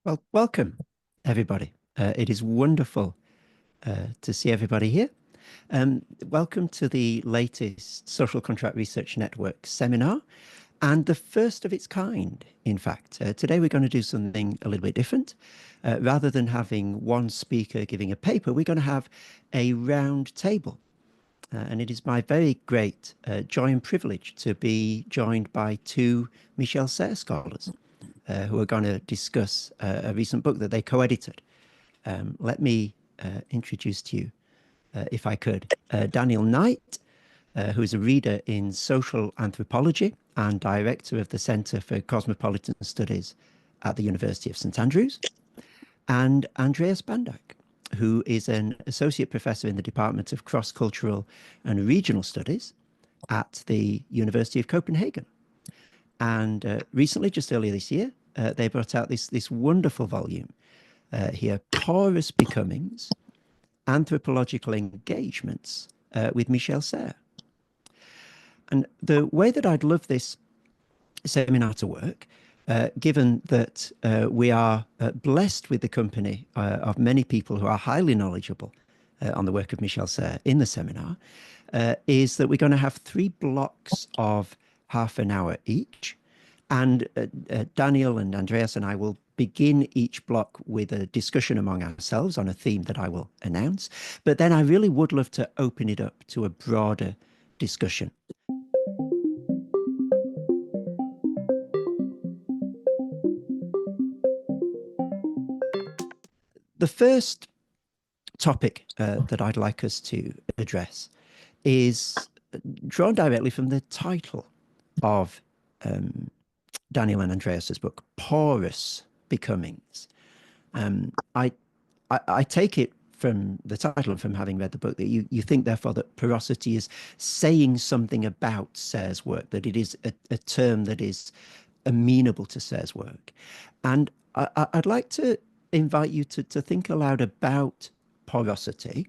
Well, welcome, everybody. It is wonderful to see everybody here. Welcome to the latest Social Contract Research Network seminar, and the first of its kind, in fact. Today we're going to do something a little bit different. Rather than having one speaker giving a paper, we're going to have a round table. And it is my very great joy and privilege to be joined by two Michel scholars who are going to discuss a recent book that they co-edited. Let me introduce to you, if I could, Daniel Knight, who is a reader in social anthropology and director of the Centre for Cosmopolitan Studies at the University of St Andrews, and Andreas Bandak, who is an associate professor in the Department of Cross-Cultural and Regional Studies at the University of Copenhagen. And recently, just earlier this year, they brought out this wonderful volume here, Porous Becomings, Anthropological Engagements with Michel. And the way that I'd love this seminar to work, given that we are blessed with the company of many people who are highly knowledgeable on the work of Michel in the seminar, is that we're going to have 3 blocks of half an hour each. And Daniel and Andreas and I will begin each block with a discussion among ourselves on a theme that I will announce. But then I really would love to open it up to a broader discussion. The first topic that I'd like us to address is drawn directly from the title of Daniel and Andreas's book, Porous Becomings. I take it from the title and from having read the book that you think, therefore, that porosity is saying something about Serre's work, that it is a term that is amenable to Serre's work. And I'd like to invite you to think aloud about porosity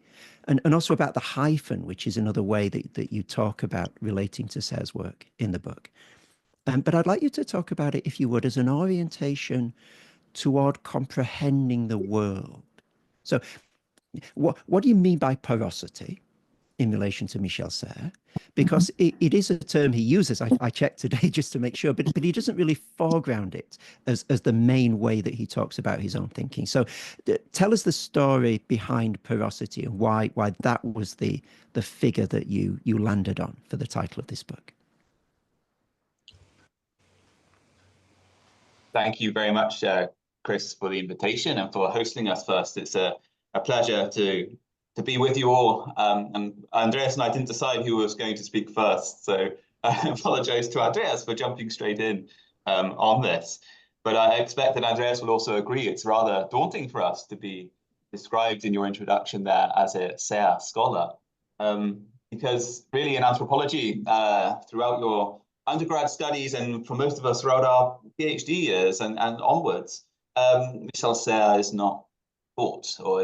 and also about the hyphen, which is another way that you talk about relating to Serre's work in the book. But I'd like you to talk about it, if you would, as an orientation toward comprehending the world. So what do you mean by porosity in relation to Michel Serre? Because it is a term he uses, I checked today just to make sure, but he doesn't really foreground it as the main way that he talks about his own thinking. So tell us the story behind porosity and why that was the figure that you landed on for the title of this book. Thank you very much, Chris, for the invitation and for hosting us first. It's a pleasure to be with you all. And Andreas and I didn't decide who was going to speak first, so I apologize to Andreas for jumping straight in on this. But I expect that Andreas will also agree it's rather daunting for us to be described in your introduction there as a Serre scholar. Because really in anthropology, throughout your undergrad studies and for most of us throughout our PhD years and onwards, Michel Serre is not taught or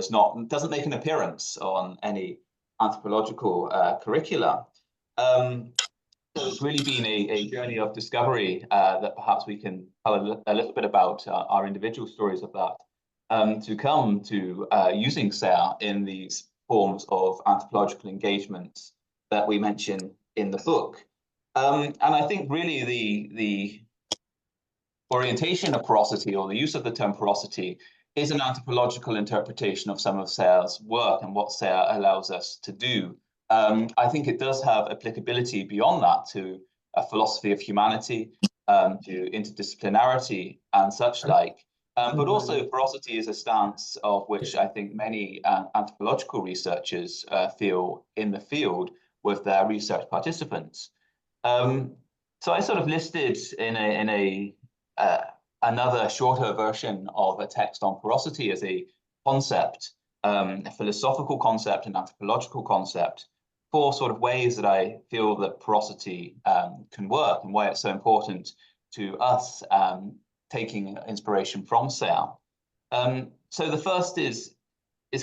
doesn't make an appearance on any anthropological curricula. So it's really been a journey of discovery that perhaps we can tell a little bit about our individual stories of that to come to using Serre in these forms of anthropological engagements that we mention in the book. And I think really the orientation of porosity, or the use of the term porosity, is an anthropological interpretation of some of Serre's work and what Serre allows us to do. I think it does have applicability beyond that to a philosophy of humanity, to interdisciplinarity and such like. But also porosity is a stance of which I think many anthropological researchers feel in the field with their research participants. So I sort of listed in another shorter version of a text on porosity as a concept, a philosophical concept, an anthropological concept, 4 sort of ways that I feel that porosity can work and why it's so important to us taking inspiration from Serre. So the first is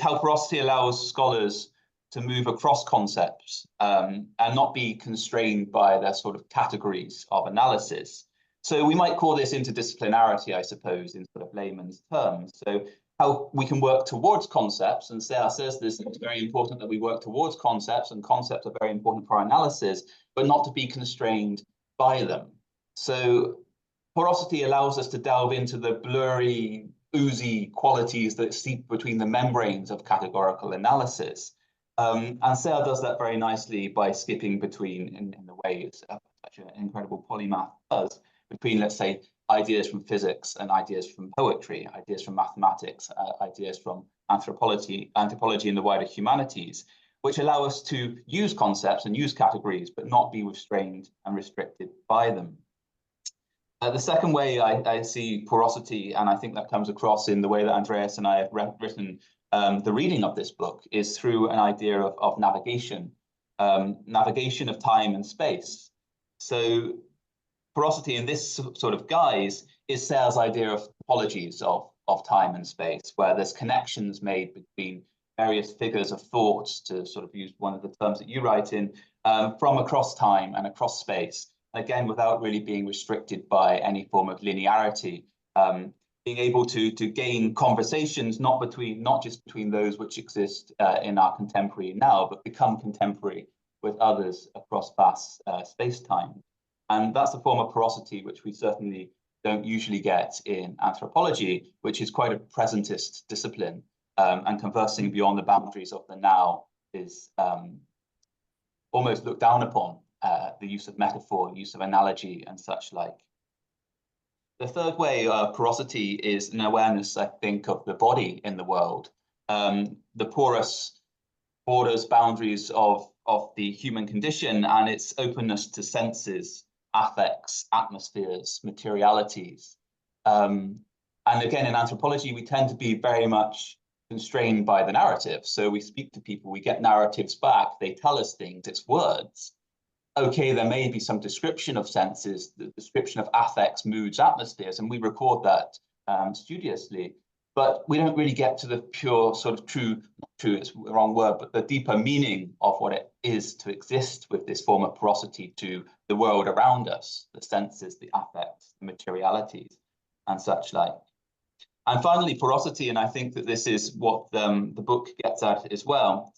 how porosity allows scholars to move across concepts and not be constrained by their sort of categories of analysis. So we might call this interdisciplinarity, I suppose, in sort of layman's terms. So how we can work towards concepts, and Sarah says this, it's very important that we work towards concepts, and concepts are very important for our analysis, but not to be constrained by them. So porosity allows us to delve into the blurry, oozy qualities that seep between the membranes of categorical analysis. And Sarah does that very nicely by skipping between, in the way such an incredible polymath does, between, let's say, ideas from physics and ideas from poetry, ideas from mathematics, ideas from anthropology and the wider humanities, which allow us to use concepts and use categories, but not be restrained and restricted by them. The second way I see porosity, and I think that comes across in the way that Andreas and I have written the reading of this book, is through an idea of navigation, navigation of time and space. So porosity in this sort of guise is Sayre's idea of topologies of time and space, where there's connections made between various figures of thought, to sort of use one of the terms that you write in, from across time and across space. Again, without really being restricted by any form of linearity, being able to gain conversations not just between those which exist in our contemporary now, but become contemporary with others across vast space-time. And that's a form of porosity which we certainly don't usually get in anthropology, which is quite a presentist discipline, and conversing beyond the boundaries of the now is almost looked down upon. The use of metaphor, use of analogy, and such like. The third way porosity is an awareness, I think, of the body in the world. The porous borders, boundaries of the human condition, and its openness to senses, affects, atmospheres, materialities. And again, in anthropology, we tend to be very much constrained by the narrative. So we speak to people, we get narratives back, they tell us things, it's words. Okay, there may be some description of senses, the description of affects, moods, atmospheres, and we record that studiously, but we don't really get to the pure sort of true, it's the wrong word, but the deeper meaning of what it is to exist with this form of porosity to the world around us, the senses, the affects, the materialities, and such like. And finally, porosity, and I think that this is what the book gets at as well,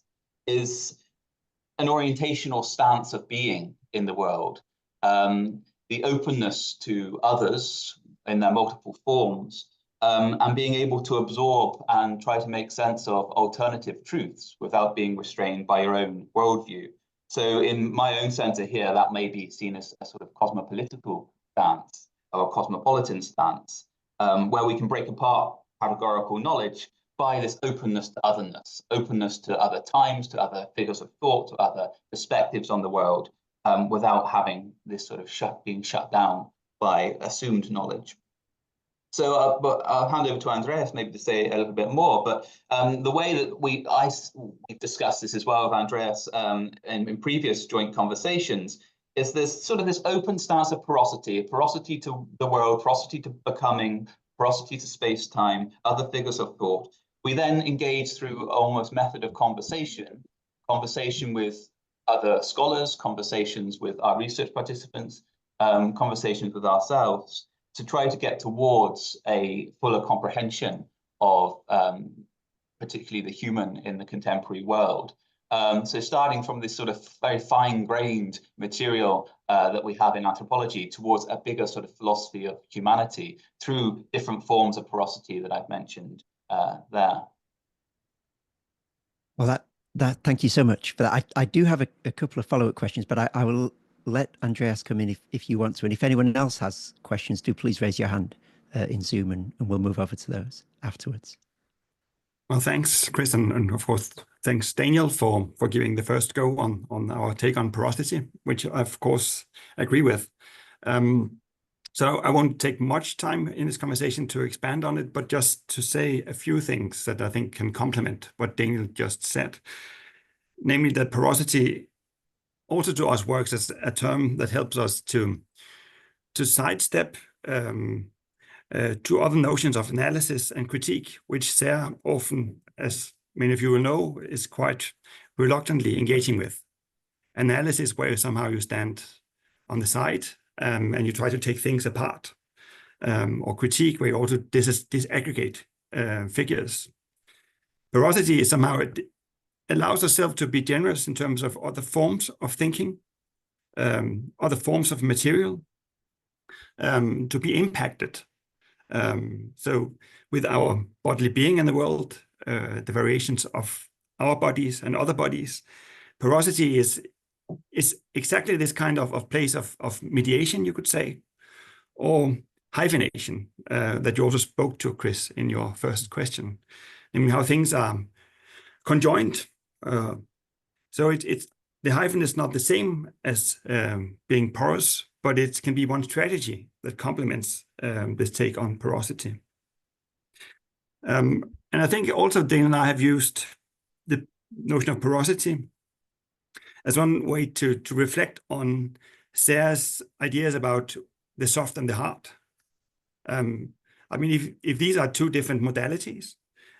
is an orientational stance of being in the world, the openness to others in their multiple forms, and being able to absorb and try to make sense of alternative truths without being restrained by your own worldview. So in my own center here, that may be seen as a sort of cosmopolitical stance or a cosmopolitan stance, where we can break apart categorical knowledge by this openness to otherness, openness to other times, to other figures of thought, to other perspectives on the world, without having this sort of being shut down by assumed knowledge. So but I'll hand over to Andreas maybe to say a little bit more, but the way that we've discussed this as well with Andreas in previous joint conversations is this sort of this open stance of porosity to the world, porosity to becoming, porosity to space-time, other figures of thought. We then engage through almost method of conversation with other scholars, conversations with our research participants, conversations with ourselves, to try to get towards a fuller comprehension of particularly the human in the contemporary world. So starting from this sort of very fine-grained material that we have in anthropology towards a bigger sort of philosophy of humanity through different forms of porosity that I've mentioned there. Well, thank you so much for that. I do have a couple of follow-up questions, but I will let Andreas come in if you want to. And if anyone else has questions, do please raise your hand in Zoom and we'll move over to those afterwards. Well, thanks, Chris, and of course, thanks, Daniel, for giving the first go on our take on porosity, which I, of course, agree with. So I won't take much time in this conversation to expand on it, but just to say a few things that I think can complement what Daniel just said. Namely, that porosity also to us works as a term that helps us to sidestep to other notions of analysis and critique, which Sayre often, as many of you will know, is quite reluctantly engaging with. Analysis where somehow you stand on the side and you try to take things apart, or critique, where you also disaggregate figures. Porosity is somehow, it allows ourselves to be generous in terms of other forms of thinking, other forms of material, to be impacted. So with our bodily being in the world, the variations of our bodies and other bodies, porosity is exactly this kind of place of mediation, you could say, or hyphenation, that you also spoke to, Chris, in your first question. I mean, how things are conjoined. So the hyphen is not the same as being porous, but it can be one strategy that complements this take on porosity. And I think also Dane and I have used the notion of porosity as one way to reflect on Sarah's ideas about the soft and the hard. I mean, if these are two different modalities,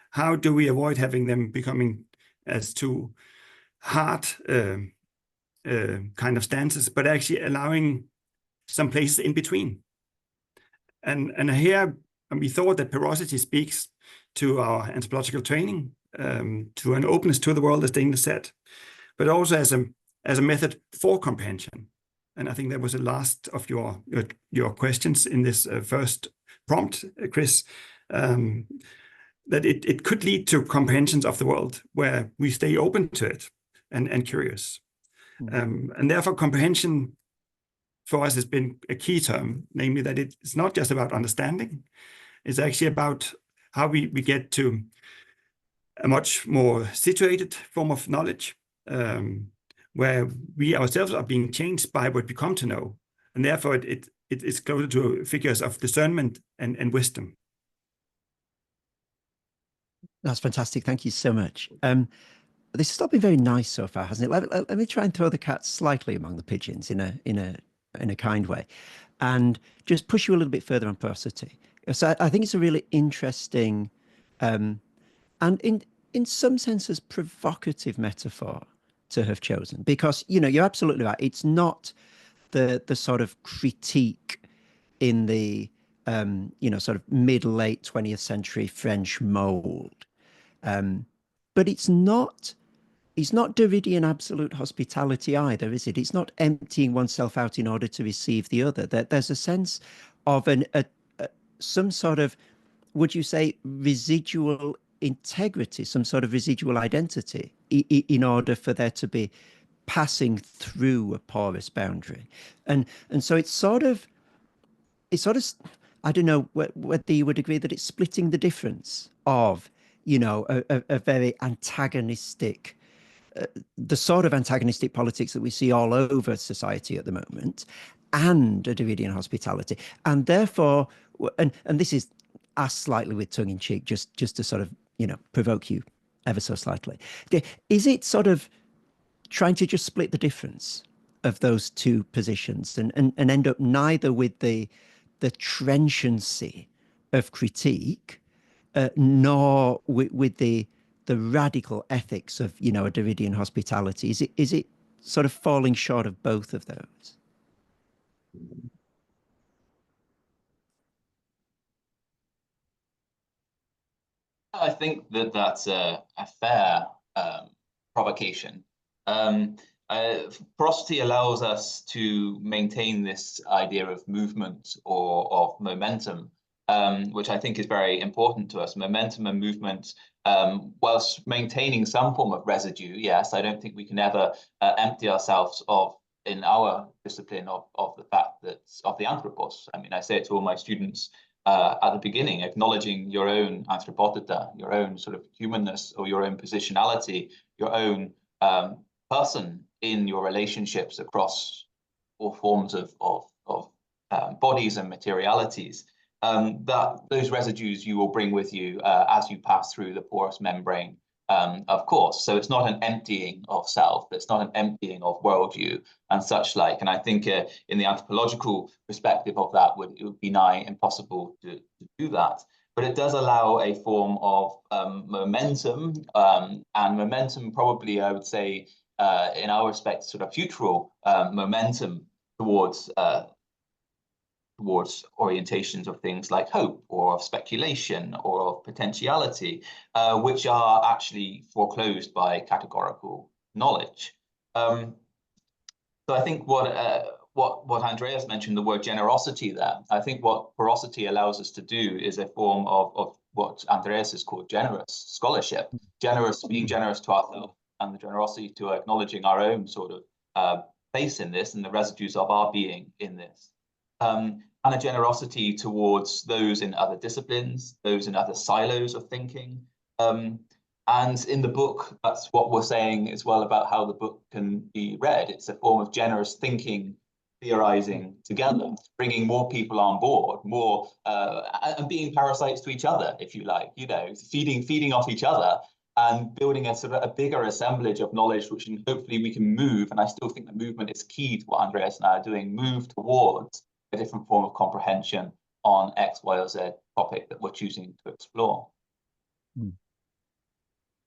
how do we avoid having them becoming as two hard kind of stances, but actually allowing some places in between? And here we thought that porosity speaks to our anthropological training, to an openness to the world, as Dane said, but also as a method for comprehension. And I think that was the last of your questions in this first prompt, Chris, that it could lead to comprehensions of the world where we stay open to it and curious. And therefore, comprehension for us has been a key term, namely that it's not just about understanding, it's actually about how we get to a much more situated form of knowledge, where we ourselves are being changed by what we come to know. And therefore, it is closer to figures of discernment and wisdom. That's fantastic. Thank you so much. This has all been very nice so far, hasn't it? Let me try and throw the cat slightly among the pigeons in a kind way, and just push you a little bit further on porosity. So I think it's a really interesting, and in some senses provocative metaphor to have chosen, because you're absolutely right. It's not the sort of critique in the sort of mid-late 20th century French mold, but it's not Derridian absolute hospitality either, is it? It's not emptying oneself out in order to receive the other. There's a sense of some sort of, would you say, residual integrity, some sort of residual identity, in order for there to be passing through a porous boundary. And so it's sort of, I don't know whether you would agree that it's splitting the difference of, a very antagonistic, the sort of antagonistic politics that we see all over society at the moment, and a Derridian hospitality. And therefore, and this is asked slightly with tongue in cheek, just to sort of, provoke you ever so slightly. Is it sort of trying to just split the difference of those two positions and end up neither with the trenchancy of critique, nor with the radical ethics of, a Derridian hospitality? Is it sort of falling short of both of those? I think that that's a fair provocation. Porosity allows us to maintain this idea of movement or of momentum, which I think is very important to us. Momentum and movement, whilst maintaining some form of residue. Yes, I don't think we can ever empty ourselves of, in our discipline, of the fact that of the anthropos. I mean, I say it to all my students at the beginning, acknowledging your own anthropoteta, your own sort of humanness or your own positionality, your own person in your relationships across all forms of bodies and materialities. That those residues you will bring with you as you pass through the porous membrane, of course. So it's not an emptying of self, it's not an emptying of worldview and such like. And I think in the anthropological perspective of that, it would be nigh impossible to do that. But it does allow a form of momentum, and momentum probably, I would say, in our respect, sort of futural momentum towards towards orientations of things like hope or of speculation or of potentiality, which are actually foreclosed by categorical knowledge. So I think what Andreas mentioned, the word generosity there, I think what porosity allows us to do is a form of what Andreas has called generous scholarship, being generous to ourselves, and the generosity to acknowledging our own sort of place in this and the residues of our being in this. And a generosity towards those in other disciplines, those in other silos of thinking. And in the book, that's what we're saying as well about how the book can be read. It's a form of generous thinking, theorizing together, bringing more people on board, more and being parasites to each other, if you like, you know, feeding off each other and building a sort of a bigger assemblage of knowledge, which hopefully we can move. And I still think the movement is key to what Andreas and I are doing, move towards a different form of comprehension on X, Y, or Z topic that we're choosing to explore.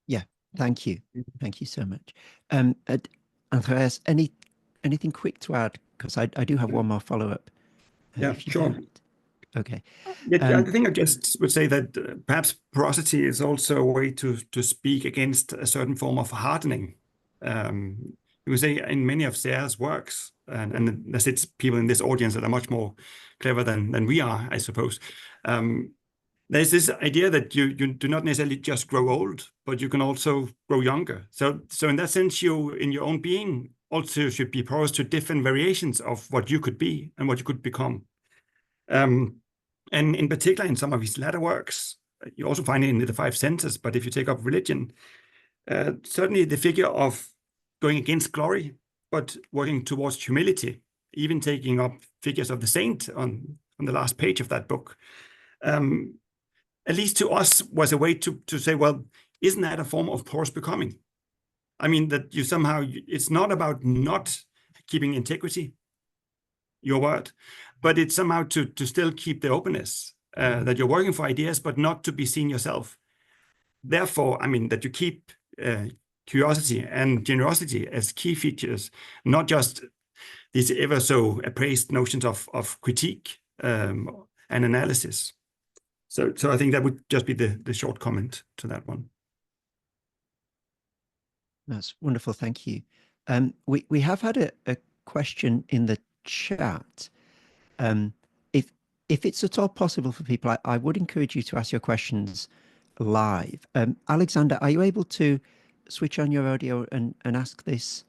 Yeah, thank you. Thank you so much. Andreas, anything quick to add? Because I do have one more follow-up. Yeah, sure. Okay. Yeah, I think I just would say that perhaps porosity is also a way to speak against a certain form of hardening. You would say in many of Sarah's works, and there's people in this audience that are much more clever than we are, I suppose. There's this idea that you do not necessarily just grow old, but you can also grow younger. So in that sense, you in your own being also should be porous to different variations of what you could be and what you could become. And in particular, in some of his latter works, you also find it in the five senses. But if you take up religion, certainly the figure of going against glory, but working towards humility, even taking up figures of the saint on the last page of that book, at least to us was a way to say, well, isn't that a form of porous becoming? I mean, that you somehow, it's not about not keeping integrity, your word, but it's somehow to still keep the openness, that you're working for ideas, but not to be seen yourself. Therefore, I mean, that you keep curiosity and generosity as key features, not just these ever so appraised notions of critique and analysis. So I think that would just be the short comment to that one. That's wonderful. Thank you. We have had a question in the chat. If it's at all possible for people, I would encourage you to ask your questions live. Alexander, are you able to switch on your audio and ask this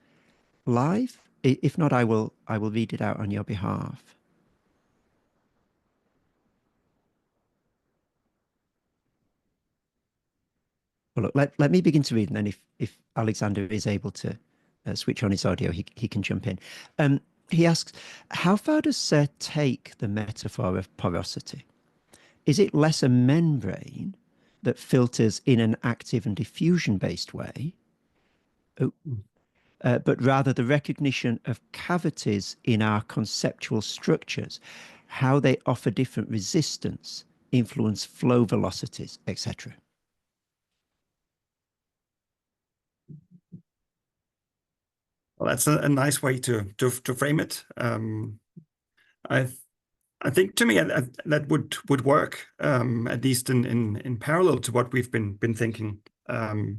live? If not, I will read it out on your behalf. Well, look, let me begin to read, and then if Alexander is able to switch on his audio, he can jump in. He asks, how far does Sir take the metaphor of porosity? Is it less a membrane that filters in an active and diffusion-based way, but rather the recognition of cavities in our conceptual structures, how they offer different resistance, influence flow velocities, etc.? Well, that's a nice way to frame it. I think to me that would work, at least in parallel to what we've been thinking. I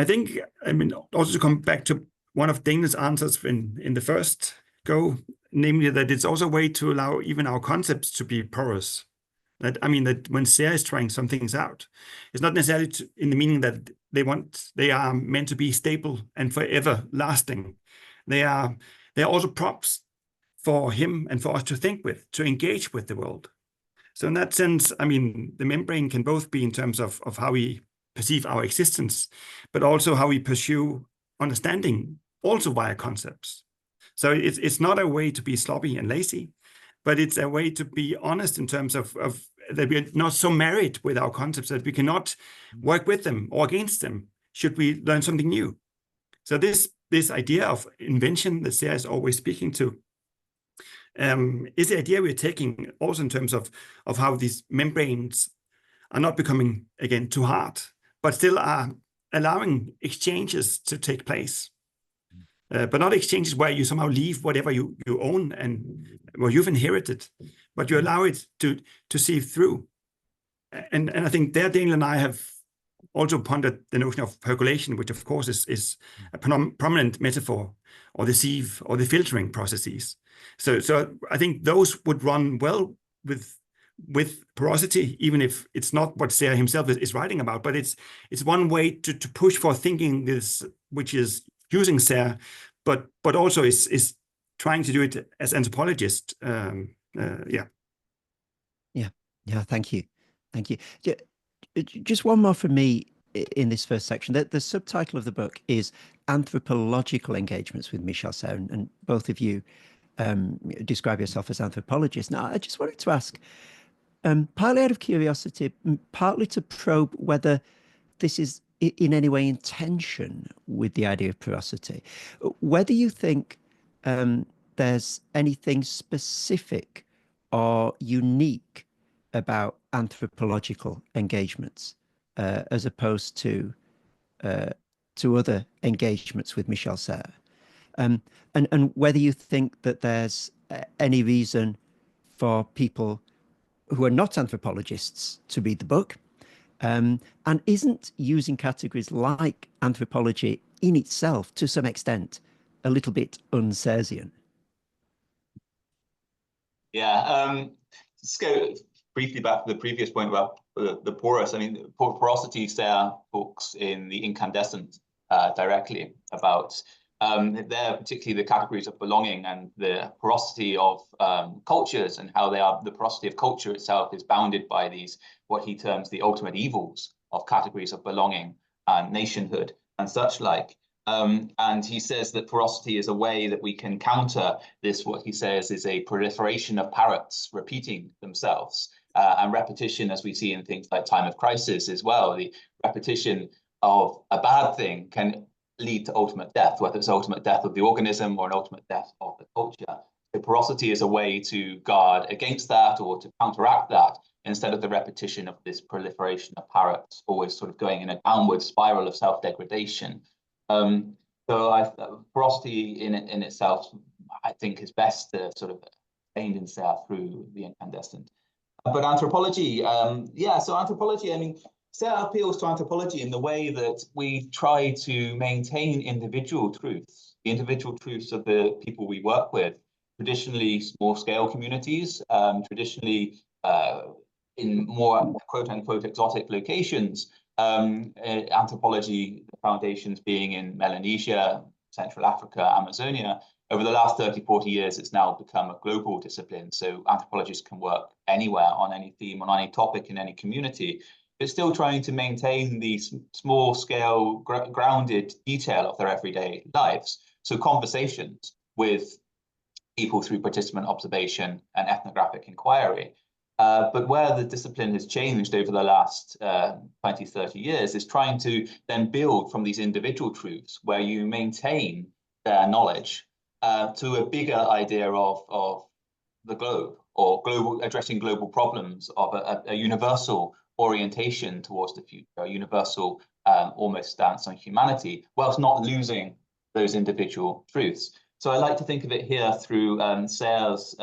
think, I mean, also to come back to one of Daniel's answers in the first go, namely that it's also a way to allow even our concepts to be porous. That, I mean, that when Sarah is trying some things out, it's not necessarily in the meaning that they are meant to be stable and forever lasting. They're also props for him and for us to think with, to engage with the world. So in that sense, I mean, the membrane can both be in terms of how we perceive our existence, but also how we pursue understanding, also via concepts. So it's not a way to be sloppy and lazy, but it's a way to be honest in terms of that we're not so married with our concepts that we cannot work with them or against them should we learn something new. So this idea of invention that Sarah is always speaking to is the idea we're taking also in terms of how these membranes are not becoming, again, too hard, but still are allowing exchanges to take place. but not exchanges where you somehow leave whatever you own and what you've inherited, but you allow it to see through. And I think there Daniel and I have also pondered the notion of percolation, which of course is a prominent metaphor, or the sieve or the filtering processes. So I think those would run well with porosity, even if it's not what Sarah himself is writing about, but it's one way to push for thinking this, which is using Sarah, but also is trying to do it as anthropologist. Yeah. Thank you. Just one more from me in this first section. The subtitle of the book is Anthropological Engagements with Michel Serres, and both of you describe yourself as anthropologists. Now, I just wanted to ask, partly out of curiosity, partly to probe whether this is in any way in tension with the idea of porosity, whether you think there's anything specific or unique about anthropological engagements as opposed to other engagements with Michel Serres, and whether you think that there's any reason for people who are not anthropologists to read the book, and isn't using categories like anthropology in itself, to some extent, a little bit un-Serresian? Yeah, let's go briefly back to the previous point about the porous. I mean, porosity, Serres talks in The Incandescent directly about there, particularly the categories of belonging and the porosity of cultures, and how the porosity of culture itself is bounded by these, what he terms the ultimate evils of categories of belonging and nationhood and such like. And he says that porosity is a way that we can counter this, what he says is a proliferation of parrots repeating themselves, and repetition, as we see in things like Time of Crisis as well. The repetition of a bad thing can lead to ultimate death, whether it's ultimate death of the organism or an ultimate death of the culture. So porosity is a way to guard against that, or to counteract that, instead of the repetition of this proliferation of parrots, always sort of going in a downward spiral of self-degradation. So porosity in itself, I think, is best sort of explained in Serres through The Incandescent. But anthropology, so anthropology, I mean, Serres appeals to anthropology in the way that we try to maintain individual truths, the individual truths of the people we work with, traditionally small-scale communities, traditionally in more quote-unquote exotic locations, anthropology foundations being in Melanesia, Central Africa, Amazonia. Over the last 30, 40 years, it's now become a global discipline. So anthropologists can work anywhere, on any theme, on any topic, in any community, but still trying to maintain the small-scale, grounded detail of their everyday lives. So conversations with people through participant observation and ethnographic inquiry. But where the discipline has changed over the last 20, 30 years is trying to then build from these individual truths, where you maintain their knowledge, to a bigger idea of the globe, or addressing global problems, of a universal orientation towards the future, a universal almost stance on humanity, whilst not losing those individual truths. So I like to think of it here through Serres'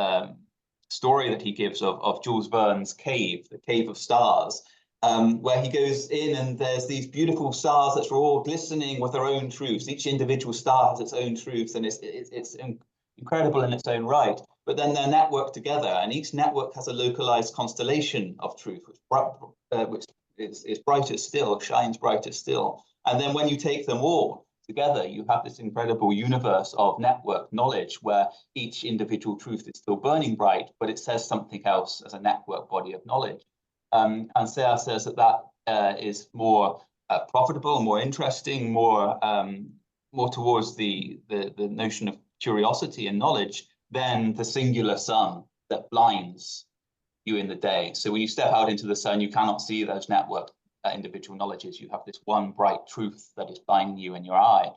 story that he gives of Jules Verne's cave, the Cave of Stars, where he goes in and there's these beautiful stars that are all glistening with their own truths. Each individual star has its own truths, and it's incredible in its own right. But then they're networked together, and each network has a localized constellation of truth, which is brighter still, shines brighter still. And then when you take them all together, you have this incredible universe of network knowledge, where each individual truth is still burning bright, but it says something else as a network body of knowledge. And Serres says that is more profitable, more interesting, more towards the notion of curiosity and knowledge than the singular sun that blinds you in the day. So when you step out into the sun, you cannot see those network individual knowledges. You have this one bright truth that is blinding you in your eye.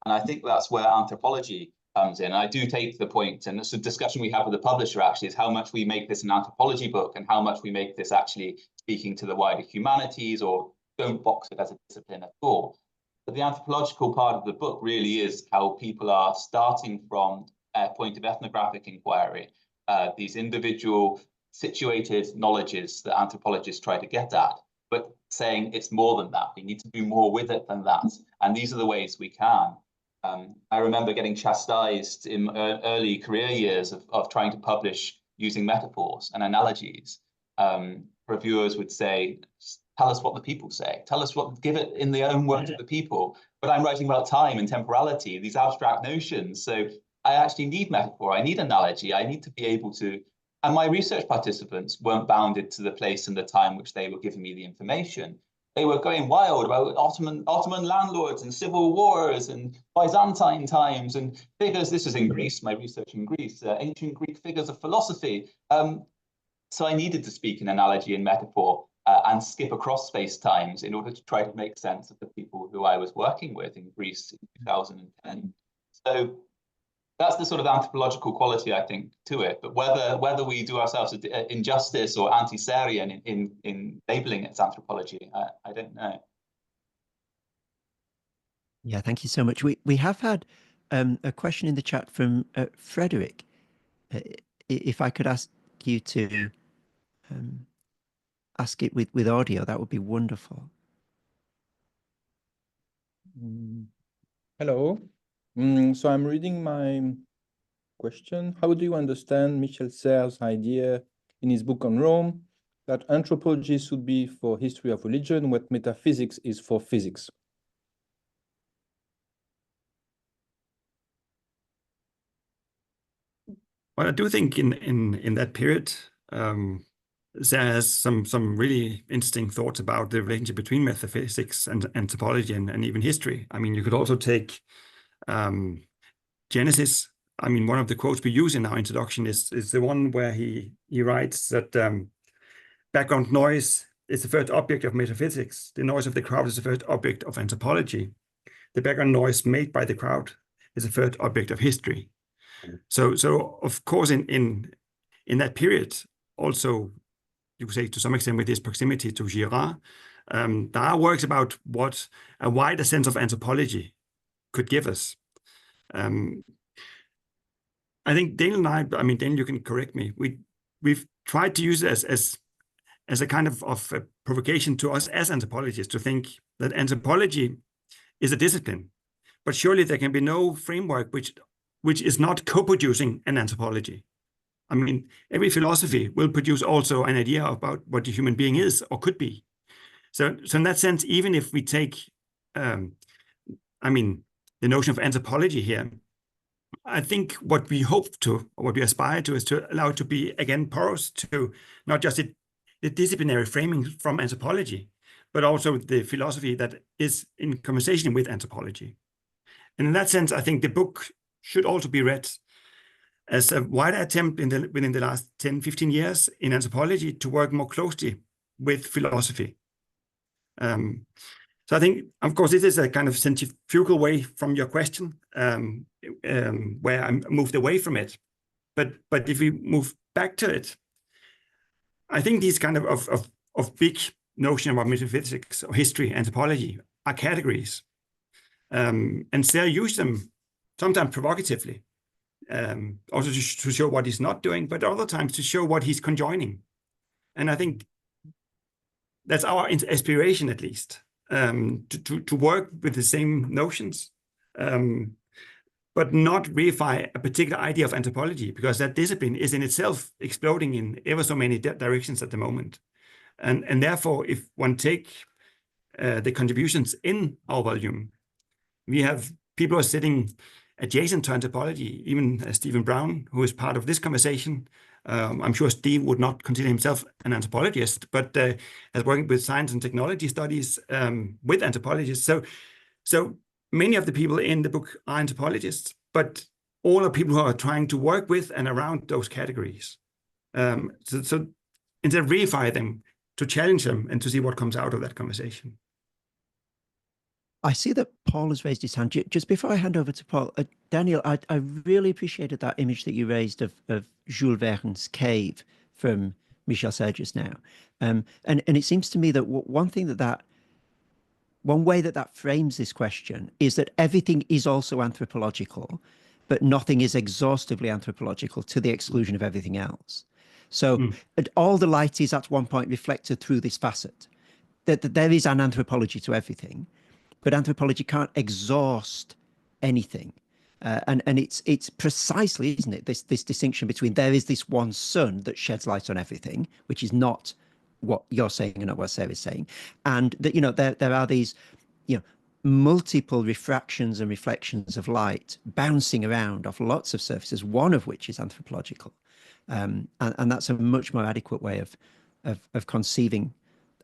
And I think that's where anthropology comes in. I do take the point, and it's a discussion we have with the publisher actually, is how much we make this an anthropology book and how much we make this actually speaking to the wider humanities, or don't box it as a discipline at all. But the anthropological part of the book really is how people are starting from a point of ethnographic inquiry, these individual situated knowledges that anthropologists try to get at, but saying it's more than that. We need to do more with it than that. And these are the ways we can. I remember getting chastised in early career years of trying to publish using metaphors and analogies. Reviewers would say, tell us what the people say. Tell us give it in the own words of the people. But I'm writing about time and temporality, these abstract notions. So I actually need metaphor. I need analogy. I need to be able to, and my research participants weren't bounded to the place and the time which they were giving me the information. They were going wild about Ottoman landlords and civil wars and Byzantine times and figures. This is in Greece, my research in Greece, ancient Greek figures of philosophy. So I needed to speak in analogy and metaphor and skip across space-times in order to try to make sense of the people who I was working with in Greece in 2010. So that's the sort of anthropological quality, I think, to it. But whether we do ourselves injustice or anti-SCRN in labeling it as anthropology, I don't know. Yeah, thank you so much. We have had a question in the chat from Frederick. If I could ask you to ask it with audio, that would be wonderful. Hello. So I'm reading my question. How do you understand Michel Serres' idea in his book on Rome that anthropology should be for history of religion what metaphysics is for physics? Well, I do think in that period, there's some really interesting thoughts about the relationship between metaphysics and anthropology and even history. I mean, you could also take Genesis. I mean, one of the quotes we use in our introduction is the one where he writes that background noise is the first object of metaphysics. The noise of the crowd is the first object of anthropology. The background noise made by the crowd is the first object of history. So of course, in that period, also, you could say to some extent with this proximity to Girard, there are works about what a wider sense of anthropology could give us. I think Daniel and I mean, Daniel, you can correct me. We've tried to use it as a kind of a provocation to us as anthropologists to think that anthropology is a discipline, but surely there can be no framework which is not co-producing an anthropology. I mean, every philosophy will produce also an idea about what the human being is or could be. So in that sense, even if we take, I mean, the notion of anthropology here, I think what we hope to, or what we aspire to, is to allow it to be, again, porous to not just the disciplinary framing from anthropology, but also the philosophy that is in conversation with anthropology. And in that sense, I think the book should also be read as a wider attempt within the last 10, 15 years in anthropology to work more closely with philosophy. So I think, of course, this is a kind of centrifugal way from your question, where I moved away from it. But if we move back to it, I think these kind of big notion about metaphysics or history, anthropology, are categories. And Serres use them sometimes provocatively, also to show what he's not doing, but other times to show what he's conjoining. And I think that's our aspiration, at least, to work with the same notions, but not reify a particular idea of anthropology, because that discipline is in itself exploding in ever so many directions at the moment. And therefore, if one take the contributions in our volume, we have people who are sitting adjacent to anthropology, even Stephen Brown, who is part of this conversation. I'm sure Steve would not consider himself an anthropologist, but has worked with science and technology studies with anthropologists. So many of the people in the book are anthropologists, but all are people who are trying to work with and around those categories. So instead of reify them, to challenge them and to see what comes out of that conversation. I see that Paul has raised his hand. Just before I hand over to Paul, Daniel, I really appreciated that image that you raised of Jules Verne's cave from Michel Serres just now. And it seems to me that one thing that one way that frames this question is that everything is also anthropological, but nothing is exhaustively anthropological to the exclusion of everything else. So all the light is at one point reflected through this facet, that there is an anthropology to everything, but anthropology can't exhaust anything. And it's precisely, isn't it, this distinction between there is this one sun that sheds light on everything, which is not what you're saying and not what Sarah's saying, and that, you know, there are these, you know, multiple refractions and reflections of light bouncing around off lots of surfaces, one of which is anthropological, and that's a much more adequate way of conceiving,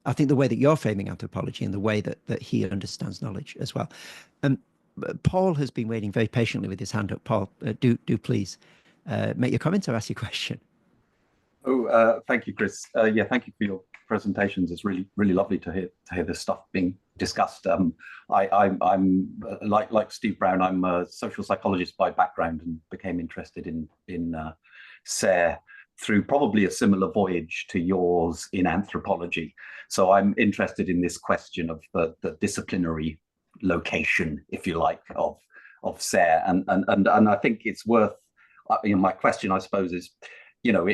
I think, the way that you're framing anthropology and the way that he understands knowledge as well. Paul has been waiting very patiently with his hand up. Paul, do please make your comment or ask your question. Oh, thank you, Chris. Yeah, thank you for your presentations. It's really lovely to hear this stuff being discussed. I'm like Steve Brown. I'm a social psychologist by background and became interested in SCRN through probably a similar voyage to yours in anthropology. So I'm interested in this question of the disciplinary location, if you like, of SCRN, and I think it's worth. You know, my question, I suppose, is, you know,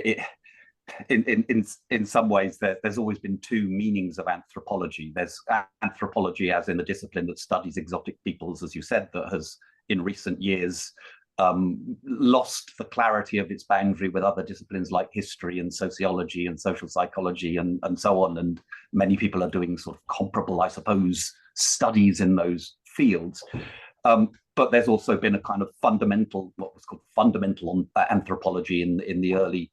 in some ways there's always been two meanings of anthropology. There's anthropology as in the discipline that studies exotic peoples, as you said, that has in recent years lost the clarity of its boundary with other disciplines like history and sociology and social psychology and so on. And many people are doing sort of comparable, I suppose, studies in those fields. But there's also been a kind of fundamental, what was called fundamental anthropology in the early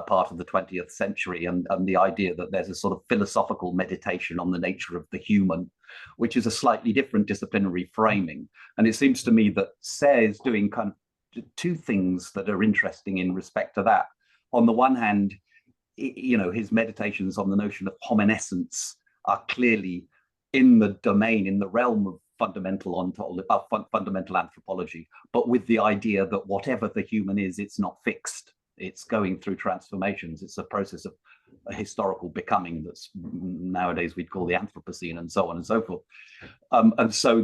part of the 20th century, and the idea that there's a sort of philosophical meditation on the nature of the human, which is a slightly different disciplinary framing. And it seems to me that SCRN is doing kind of two things that are interesting in respect to that. On the one hand, you know, his meditations on the notion of hominescence are clearly in the domain, in the realm of fundamental anthropology, but with the idea that whatever the human is, it's not fixed. It's going through transformations. It's a process of a historical becoming that's nowadays we'd call the Anthropocene, and so on and so forth. And so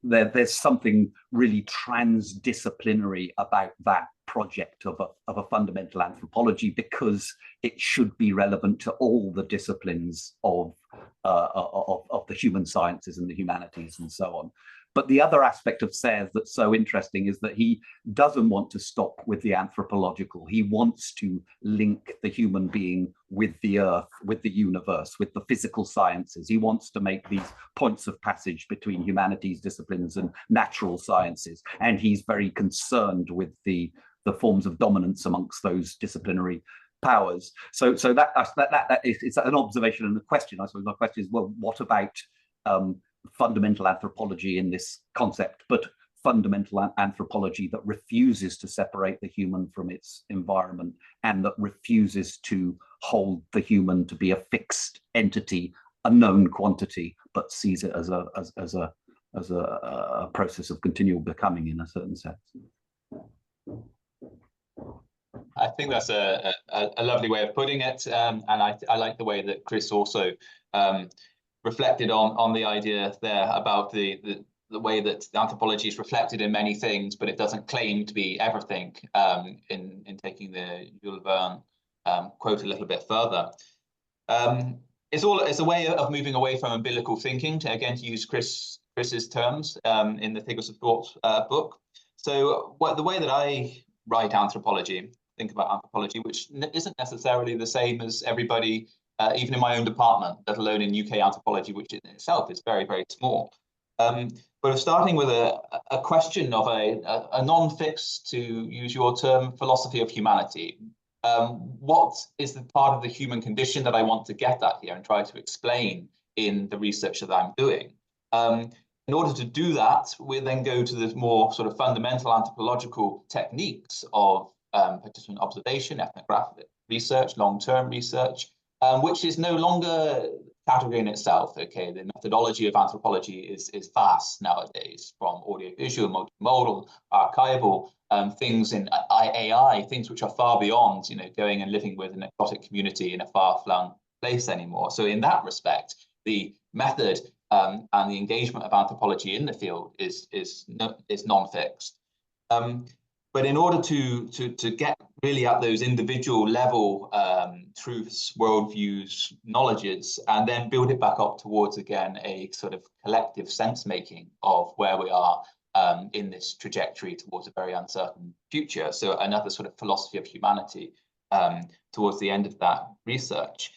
there's something really transdisciplinary about that project of a fundamental anthropology, because it should be relevant to all the disciplines of the human sciences and the humanities and so on. But the other aspect of SCRN that's so interesting is that he doesn't want to stop with the anthropological. He wants to link the human being with the earth, with the universe, with the physical sciences. He wants to make these points of passage between humanities disciplines and natural sciences. And he's very concerned with the forms of dominance amongst those disciplinary powers. So that is, it's an observation and a question. I suppose my question is, well, what about fundamental anthropology in this concept, but fundamental anthropology that refuses to separate the human from its environment and that refuses to hold the human to be a fixed entity, a known quantity, but sees it as a process of continual becoming in a certain sense. I think that's a lovely way of putting it, and I like the way that Chris also reflected on the idea there about the way that anthropology is reflected in many things, but it doesn't claim to be everything, in taking the Jules Verne quote a little bit further. It's a way of moving away from umbilical thinking, to use Chris's terms in the Figures of Thought book. So the way that I write anthropology, think about anthropology, which isn't necessarily the same as everybody, even in my own department, let alone in UK anthropology, which in itself is very, very small. But starting with a question of a non-fixed, to use your term, philosophy of humanity. What is the part of the human condition that I want to get at here and try to explain in the research that I'm doing? In order to do that, we then go to the more sort of fundamental anthropological techniques of participant observation, ethnographic research, long-term research, which is no longer category in itself. Okay, the methodology of anthropology is vast nowadays, from audiovisual, multimodal, archival, things in AI, things which are far beyond, going and living with an exotic community in a far-flung place anymore. So in that respect, the method and the engagement of anthropology in the field is non-fixed. But in order to get really at those individual level truths, worldviews, knowledges, and then build it back up towards, again, a sort of collective sense-making of where we are in this trajectory towards a very uncertain future. So another sort of philosophy of humanity towards the end of that research.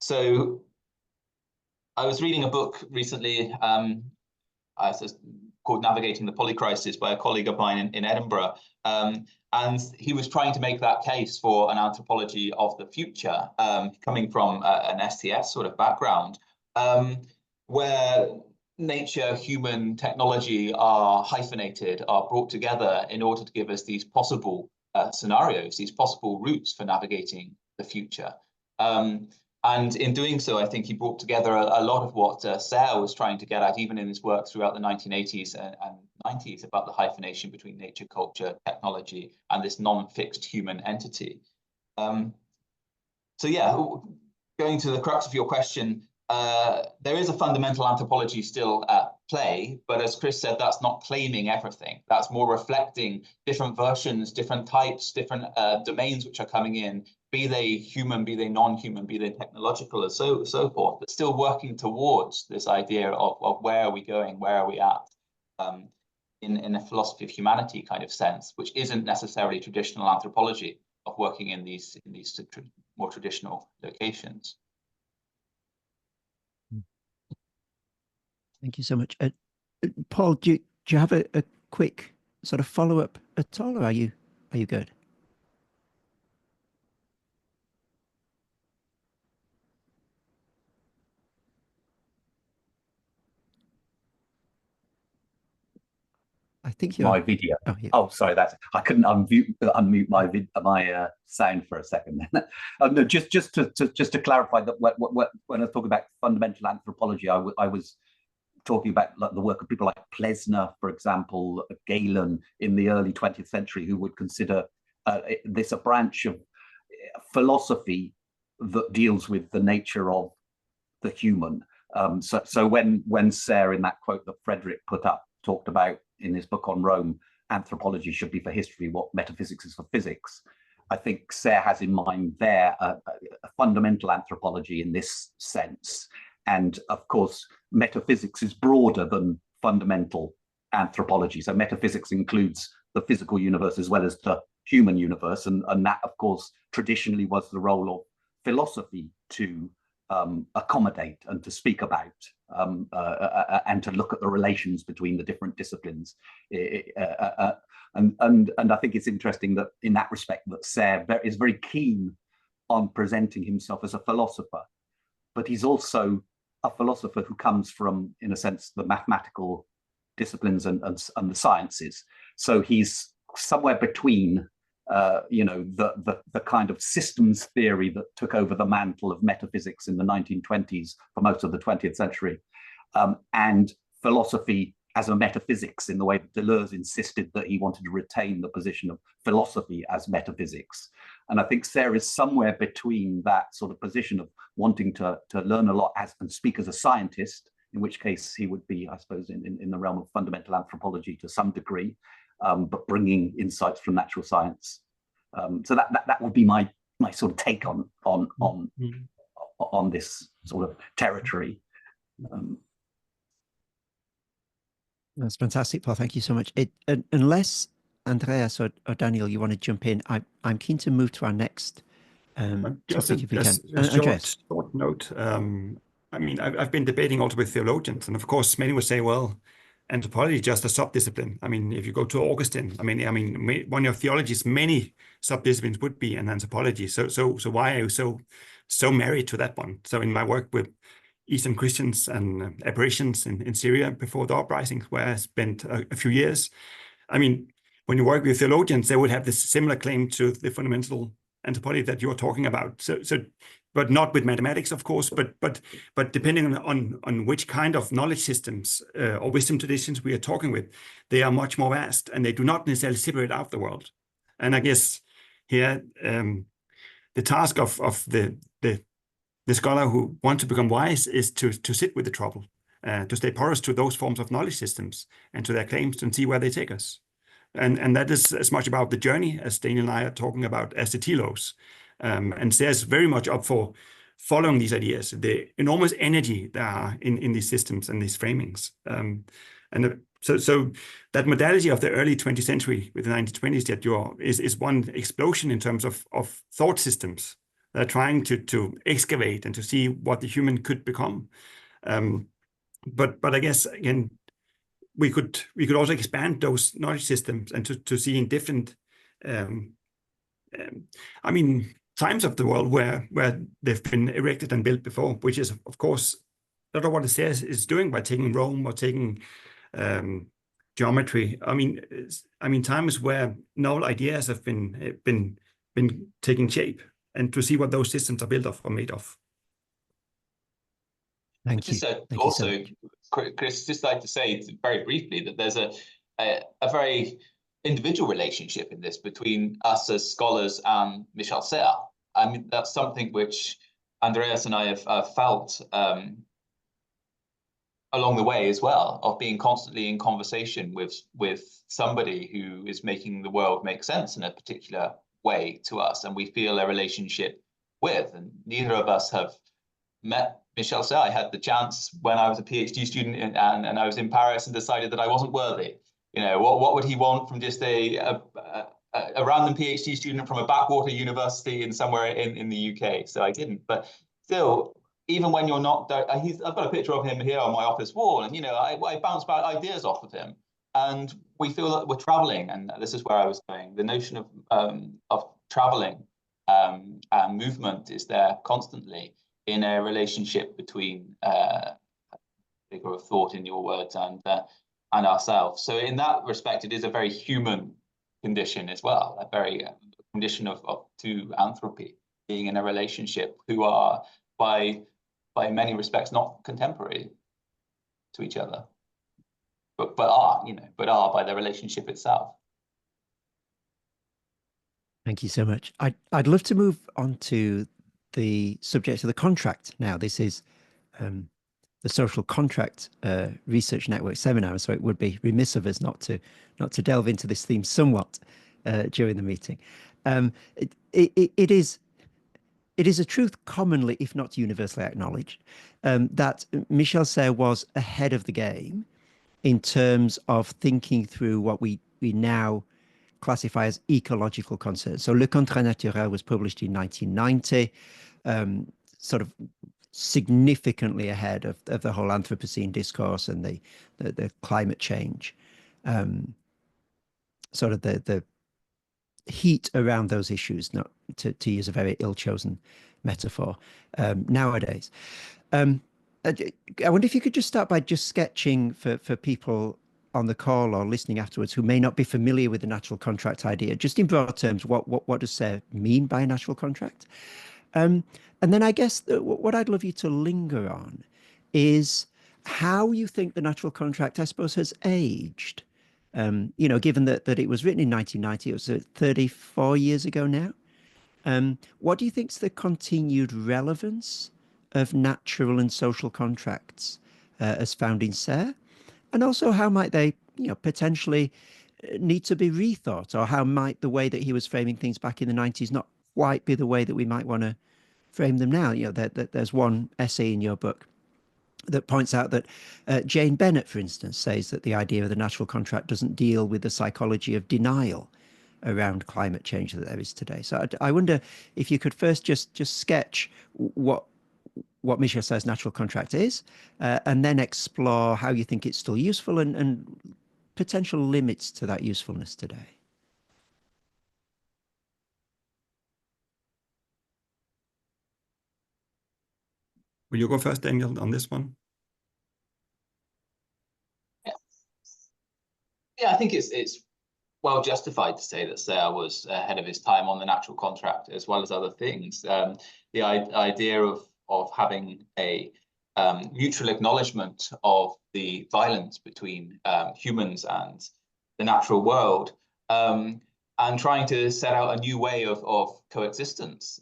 So I was reading a book recently called Navigating the Polycrisis by a colleague of mine in Edinburgh. And he was trying to make that case for an anthropology of the future, coming from an STS sort of background, where nature, human, technology are hyphenated, are brought together in order to give us these possible scenarios, these possible routes for navigating the future. And in doing so, I think he brought together a lot of what Serre was trying to get at, even in his work throughout the 1980s and 90s, about the hyphenation between nature, culture, technology, and this non-fixed human entity. So yeah, going to the crux of your question, there is a fundamental anthropology still at play, but as Chris said, that's not claiming everything. That's more reflecting different versions, different types, different domains which are coming in, be they human, be they non-human, be they technological, and so forth, but still working towards this idea of where are we going, where are we at, in a philosophy of humanity kind of sense, which isn't necessarily traditional anthropology of working in these more traditional locations. Thank you so much. Paul, do you have a quick sort of follow-up at all, or are you good? I think you're... My video. Oh, yeah. Oh, sorry, I couldn't unmute my sound for a second. No, just to clarify that when I was talking about fundamental anthropology, I was talking about like the work of people like Plesner, for example, Galen in the early 20th century, who would consider this a branch of philosophy that deals with the nature of the human. So when Serre, in that quote that Frederick put up, talked about in his book on Rome, anthropology should be for history what metaphysics is for physics, I think Serre has in mind there a fundamental anthropology in this sense. And of course, metaphysics is broader than fundamental anthropology. So metaphysics includes the physical universe as well as the human universe. And that, of course, traditionally was the role of philosophy to accommodate and to speak about and to look at the relations between the different disciplines. And I think it's interesting that in that respect that Serre is very keen on presenting himself as a philosopher, but he's also a philosopher who comes from, in a sense, the mathematical disciplines and the sciences. So he's somewhere between the kind of systems theory that took over the mantle of metaphysics in the 1920s for most of the 20th century, and philosophy as a metaphysics, in the way that Deleuze insisted that he wanted to retain the position of philosophy as metaphysics. And I think Serre is somewhere between that sort of position of wanting to learn a lot and speak as a scientist, in which case he would be, I suppose, in the realm of fundamental anthropology to some degree, but bringing insights from natural science. So that would be my sort of take on this sort of territory. That's fantastic, Paul. Thank you so much. Unless Andreas or Daniel, you want to jump in, I'm keen to move to our next topic if we can. Andreas, short note. I mean, I've been debating also with theologians, and of course, many would say, well, anthropology is just a subdiscipline. I mean, if you go to Augustine, I mean, one of theology's many subdisciplines would be an anthropology. So why are you so married to that one? So in my work with Eastern Christians and apparitions in Syria before the uprisings, where I spent a few years, I mean, when you work with theologians, they would have this similar claim to the fundamental anthropology that you're talking about. So, but not with mathematics, of course, but depending on which kind of knowledge systems or wisdom traditions we are talking with, they are much more vast, and they do not necessarily separate out the world. And I guess here the task of the scholar who wants to become wise is to sit with the trouble to stay porous to those forms of knowledge systems and to their claims and see where they take us. And that is as much about the journey as Daniel and I are talking about as the telos. And there's very much up for following these ideas, the enormous energy there are in these systems and these framings. So that modality of the early 20th century with the 1920s that is one explosion in terms of thought systems that are trying to excavate and to see what the human could become. But I guess, again, we could also expand those knowledge systems and to see in different, I mean, times of the world where they've been erected and built before, which is, of course, a lot of what it says is doing by taking Rome or taking geometry. I mean, times where novel ideas have been taking shape, and to see what those systems are built of or made of. Thank you. Thank also, you so Chris, just like to say very briefly that there's a very individual relationship in this between us as scholars and Michel Serres. I mean, that's something which Andreas and I have felt along the way as well, of being constantly in conversation with somebody who is making the world make sense in a particular way to us, and we feel a relationship with. And neither of us have met Michel Serres. I had the chance when I was a PhD student and I was in Paris and decided that I wasn't worthy. You know, what would he want from just a random PhD student from a backwater university in somewhere in the UK? So I didn't. But still, even when you're not, I've got a picture of him here on my office wall, and I bounce back ideas off of him, and we feel that we're traveling, and this is where I was going. The notion of traveling and movement is there constantly in a relationship between figure of thought, in your words, and ourselves. So in that respect, it is a very human condition as well, a very condition of two anthropy being in a relationship who are by many respects not contemporary to each other, but are by their relationship itself. Thank you so much. I'd love to move on to the subject of the contract now. This is the Social Contract Research Network seminar, so it would be remiss of us not to delve into this theme somewhat during the meeting. It is a truth commonly, if not universally acknowledged, that Michel Serres was ahead of the game in terms of thinking through what we now classify as ecological concerns. So Le Contrat Naturel was published in 1990, sort of significantly ahead of the whole Anthropocene discourse and the climate change, sort of the heat around those issues, not to use a very ill-chosen metaphor nowadays. I wonder if you could just start by just sketching for people on the call or listening afterwards who may not be familiar with the natural contract idea, just in broad terms, what does Serres mean by a natural contract? And then I guess what I'd love you to linger on is how you think the natural contract, I suppose, has aged. Given that it was written in 1990, it was 34 years ago now. What do you think is the continued relevance of natural and social contracts as found in Serres? And also, how might they, potentially need to be rethought, or how might the way that he was framing things back in the 90s not quite be the way that we might want to frame them now? There's one essay in your book that points out that Jane Bennett, for instance, says that the idea of the natural contract doesn't deal with the psychology of denial around climate change that there is today. So I wonder if you could first just sketch what Michel Serres' natural contract is, and then explore how you think it's still useful and potential limits to that usefulness today. Will you go first, Daniel, on this one? Yeah, I think it's well justified to say that Serres was ahead of his time on the natural contract as well as other things. The idea of having a mutual acknowledgement of the violence between humans and the natural world, and trying to set out a new way of coexistence,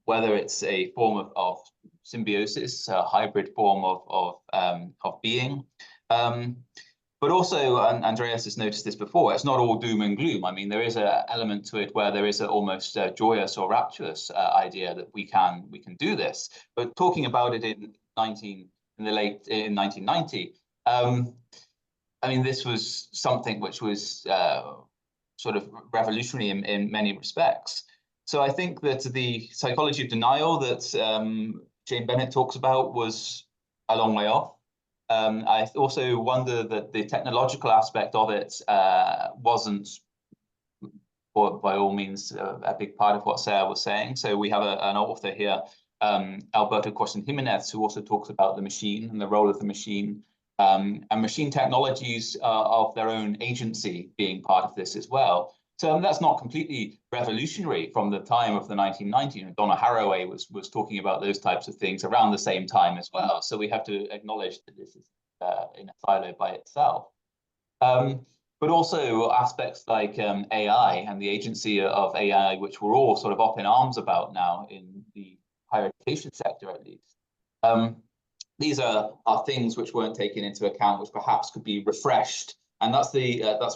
whether it's a form of symbiosis, a hybrid form of being. But also, and Andreas has noticed this before, it's not all doom and gloom. I mean, there is an element to it where there is an almost joyous or rapturous idea that we can do this. But talking about it in 1990, I mean, this was something which was sort of revolutionary in many respects. So I think that the psychology of denial that Jane Bennett talks about was a long way off. I also wonder that the technological aspect of it wasn't, by all means, a big part of what Sarah was saying. So we have an author here, Alberto Corson-Jimenez, who also talks about the machine and the role of the machine, and machine technologies of their own agency being part of this as well. So that's not completely revolutionary from the time of the 1990s. Donna Haraway was talking about those types of things around the same time as well. So we have to acknowledge that this is in a silo by itself. But also aspects like AI and the agency of AI, which we're all sort of up in arms about now in the higher education sector, at least. These are things which weren't taken into account, which perhaps could be refreshed. And that's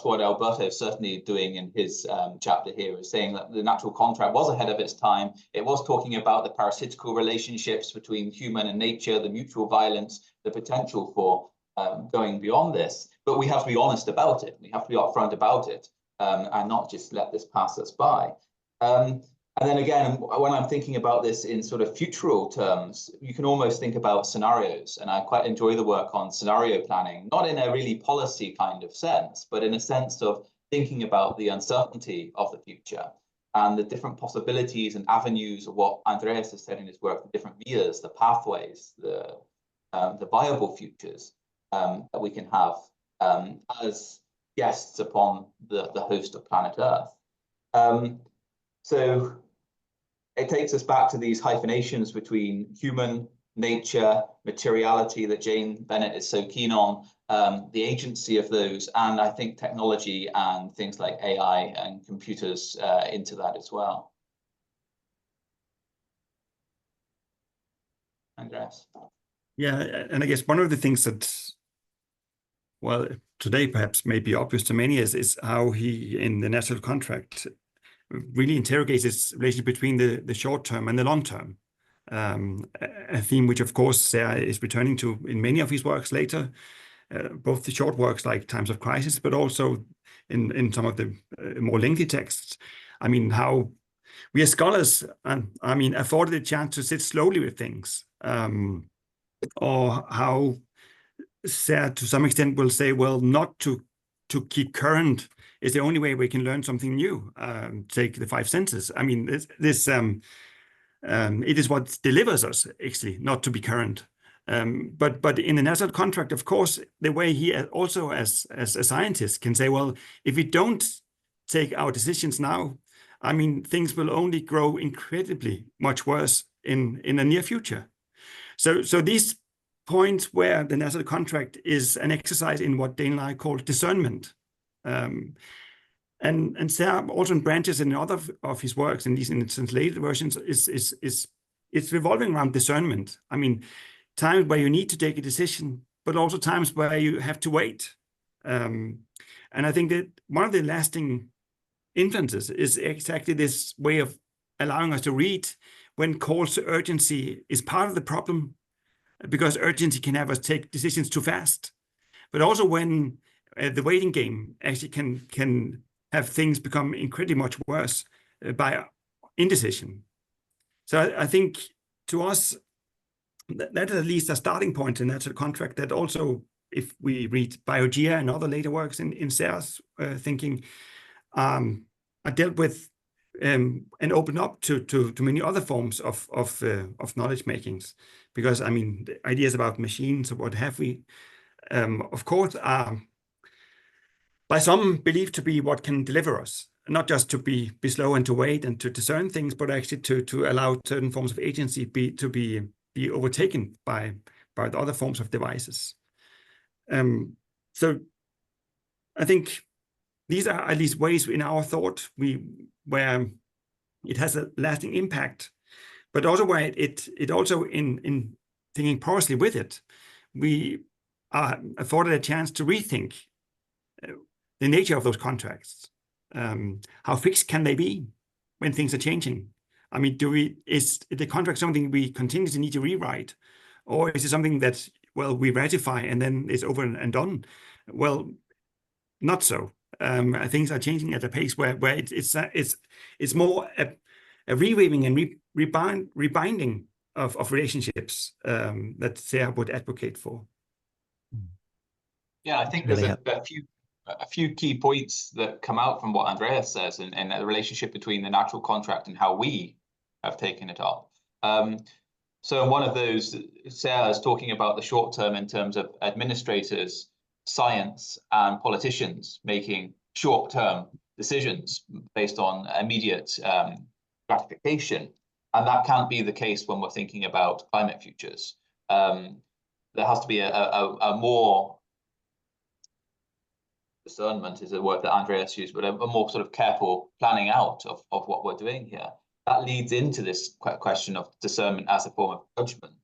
what Alberto is certainly doing in his chapter here, is saying that the natural contract was ahead of its time. It was talking about the parasitical relationships between human and nature, the mutual violence, the potential for going beyond this. But we have to be honest about it. We have to be upfront about it and not just let this pass us by. And then again, when I'm thinking about this in sort of futural terms, you can almost think about scenarios. And I quite enjoy the work on scenario planning, not in a really policy kind of sense, but in a sense of thinking about the uncertainty of the future and the different possibilities and avenues of what Andreas has said in his work, the different vias, the pathways, the viable futures that we can have as guests upon the host of planet Earth. So it takes us back to these hyphenations between human, nature, materiality that Jane Bennett is so keen on, the agency of those, and I think technology and things like AI and computers into that as well. Andreas. Yeah, and I guess one of the things that, well, today perhaps may be obvious to many is how he, in the natural contract, really interrogates this relationship between the short term and the long term. A theme which, of course, Sarah is returning to in many of his works later, both the short works like Times of Crisis, but also in some of the more lengthy texts. I mean, how we as scholars, I mean, afforded a chance to sit slowly with things, or how Sarah, to some extent, will say, well, not to keep current is the only way we can learn something new. Take the 5 senses. I mean, it is what delivers us, actually, not to be current. But in the natural contract, of course, the way he also, as a scientist, can say, well, if we don't take our decisions now, I mean, things will only grow incredibly much worse in the near future. So these points where the natural contract is an exercise in what Dane and I call discernment. And Sarah also branches in other of his works, in these translated versions, it's revolving around discernment. I mean, times where you need to take a decision, but also times where you have to wait. And I think that one of the lasting influences is exactly this way of allowing us to read when calls to urgency is part of the problem, because urgency can have us take decisions too fast, but also when the waiting game actually can have things become incredibly much worse by indecision. So I think to us, that is at least a starting point in natural contract that also, if we read Biogia and other later works in Sarah's thinking, are dealt with and open up to many other forms of knowledge makings. Because, I mean, the ideas about machines or what have we, of course, are by some believed to be what can deliver us, not just to be slow and to wait and to discern things, but actually to allow certain forms of agency to be overtaken by the other forms of devices. So I think these are at least ways in our thought where it has a lasting impact, but also where it also in thinking porously with it, we are afforded a chance to rethink the nature of those contracts. How fixed can they be when things are changing? I mean, is the contract something we continuously need to rewrite, or is it something that, well, we ratify and then it's over and done? Well, not so. Things are changing at a pace where it's more a reweaving and rebinding of relationships that Sarah would advocate for. Yeah, I think there's a few key points that come out from what Andreas says, and the relationship between the natural contract and how we have taken it up. So one of those, Sarah is talking about the short term in terms of administrators, science, and politicians making short-term decisions based on immediate gratification. And that can't be the case when we're thinking about climate futures. There has to be a more, discernment is a word that Andreas used, but a more sort of careful planning out of what we're doing here. That leads into this question of discernment as a form of judgment.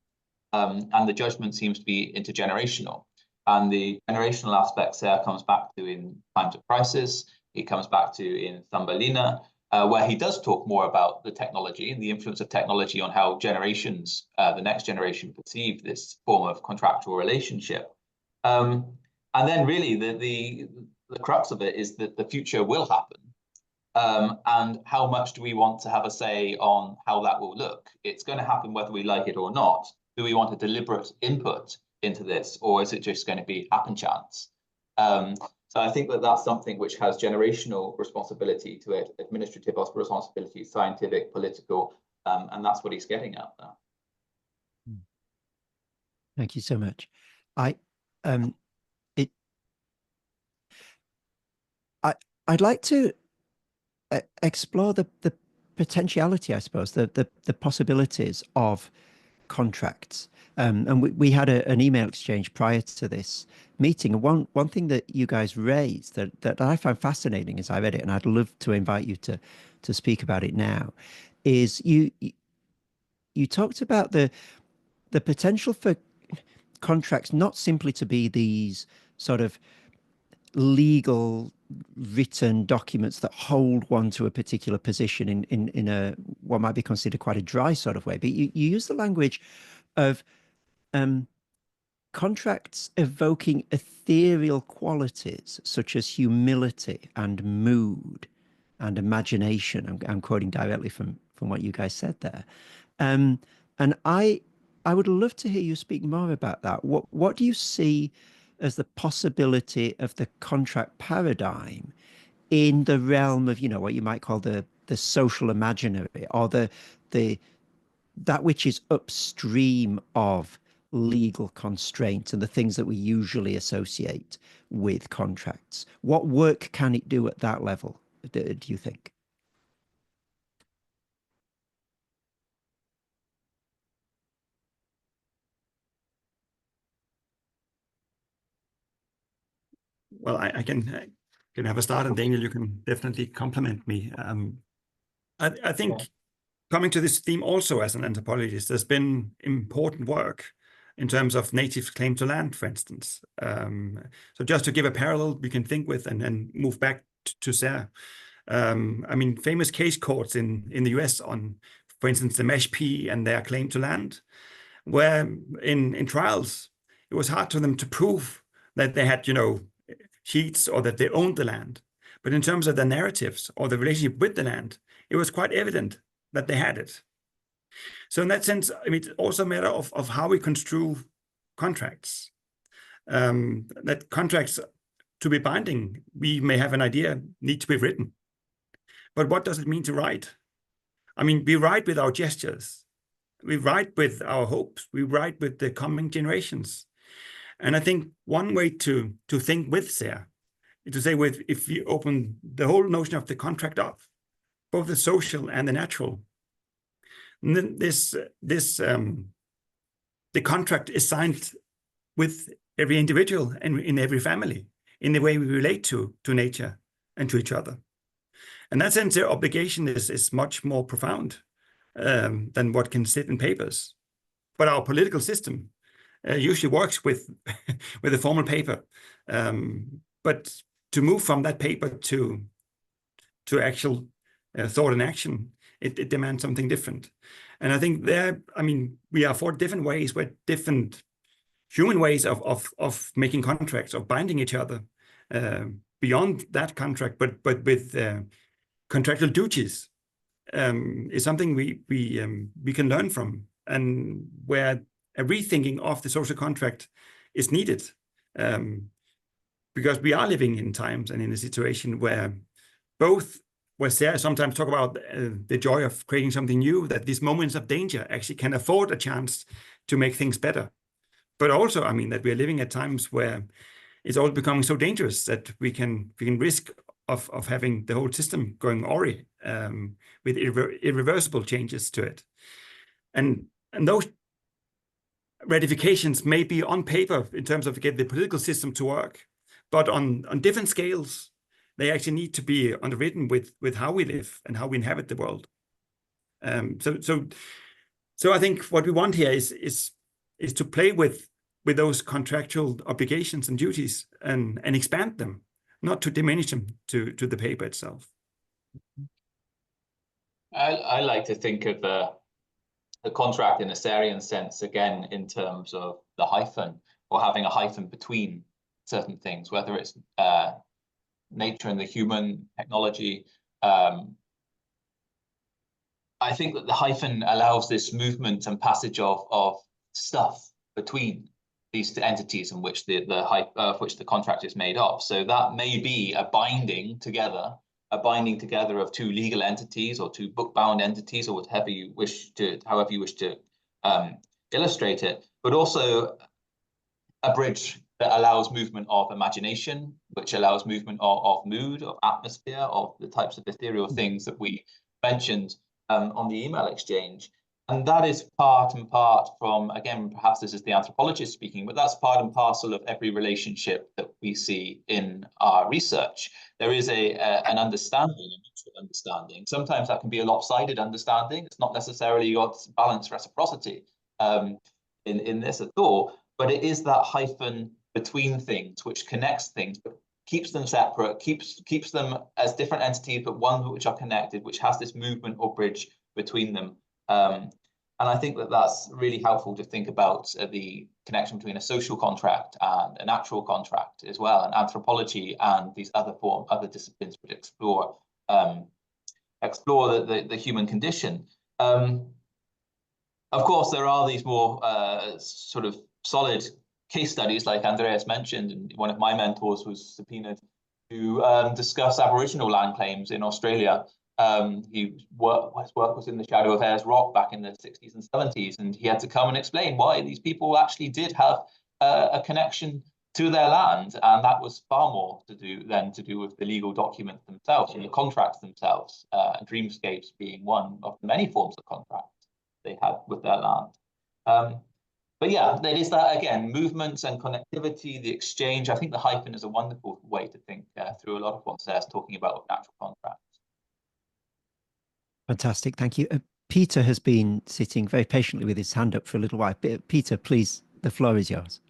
And the judgment seems to be intergenerational. And the generational aspects there comes back to in Times of Crisis. It comes back to in Thumbelina, where he does talk more about the technology and the influence of technology on how generations, the next generation, perceive this form of contractual relationship. And then really the crux of it is that the future will happen. And how much do we want to have a say on how that will look? It's going to happen whether we like it or not. Do we want a deliberate input into this, or is it just going to be happen chance? So I think that that's something which has generational responsibility to it, administrative responsibility, scientific, political, and that's what he's getting at there. Thank you so much. I'd like to explore the potentiality, I suppose, the possibilities of contracts. And we had an email exchange prior to this meeting. And one thing that you guys raised that I found fascinating as I read it, and I'd love to invite you to speak about it now, is you talked about the potential for contracts not simply to be these sort of legal written documents that hold one to a particular position in a what might be considered quite a dry sort of way, but you use the language of contracts evoking ethereal qualities such as humility and mood and imagination. I'm quoting directly from what you guys said there, and I would love to hear you speak more about that. What do you see as the possibility of the contract paradigm in the realm of, what you might call the social imaginary, or that which is upstream of legal constraint and the things that we usually associate with contracts? What work can it do at that level, do you think? Well, I can have a start, and Daniel, you can definitely compliment me. I think coming to this theme also as an anthropologist, there's been important work in terms of native claim to land, for instance. So just to give a parallel we can think with and then move back to Sarah. I mean, famous case courts in the US on, for instance, the Mesh-P and their claim to land, where in trials, it was hard for them to prove that they had, sheets or that they owned the land. But in terms of the narratives or the relationship with the land, it was quite evident that they had it. So in that sense, I mean, it's also a matter of how we construe contracts. That contracts, to be binding, we may have an idea, need to be written. But what does it mean to write? I mean, we write with our gestures. We write with our hopes. We write with the coming generations. And I think one way to think with Sarah is to say, if you open the whole notion of the contract up, both the social and the natural, then the contract is signed with every individual and in every family in the way we relate to nature and to each other. In that sense, their obligation is much more profound. than what can sit in papers. But our political system usually works with with a formal paper. But to move from that paper to actual thought and action, it demands something different. And I think there, I mean, we are 4 different ways, where different human ways of making contracts, of binding each other beyond that contract, but with contractual duties is something we can learn from, and where a rethinking of the social contract is needed, because we are living in times and in a situation where both, where Sarah sometimes talk about the joy of creating something new, that these moments of danger actually can afford a chance to make things better. But also, I mean, that we are living at times where it's all becoming so dangerous that we can risk of having the whole system going awry with irreversible changes to it. And those ratifications may be on paper in terms of get the political system to work, but on different scales, they actually need to be underwritten with how we live and how we inhabit the world. So I think what we want here is to play with those contractual obligations and duties and expand them, not to diminish them to the paper itself. I like to think of the contract in a SCRN sense, again, in terms of the hyphen, or having a hyphen between certain things, whether it's nature and the human, technology. I think that the hyphen allows this movement and passage of stuff between these entities in which the contract is made up. So that may be a binding together of 2 legal entities or 2 book-bound entities, or whatever you wish to, however you wish to illustrate it, but also a bridge that allows movement of imagination, which allows movement of mood, of atmosphere, of the types of ethereal things that we mentioned on the email exchange. And that is part and part from, again, perhaps this is the anthropologist speaking, but that's part and parcel of every relationship that we see in our research. There is an understanding, a mutual understanding. Sometimes that can be a lopsided understanding. It's not necessarily got balanced reciprocity in this at all, but it is that hyphen between things which connects things, but keeps them separate, keeps them as different entities, but one which are connected, which has this movement or bridge between them. And I think that that's really helpful to think about the connection between a social contract and a natural contract as well, and anthropology and these other disciplines which explore the human condition. Of course, there are these more sort of solid case studies, like Andreas mentioned, and one of my mentors was subpoenaed to discuss Aboriginal land claims in Australia. His work was in the shadow of Ayers Rock back in the 60s and 70s, and he had to come and explain why these people actually did have a connection to their land, and that was far more to do with the legal documents themselves and the contracts themselves, and dreamscapes being one of the many forms of contract they had with their land. But yeah, there is that, again, movements and connectivity, the exchange. I think the hyphen is a wonderful way to think through a lot of what Sarah's talking about with natural contracts. Fantastic, thank you. Peter has been sitting very patiently with his hand up for a little while. Peter, please, the floor is yours.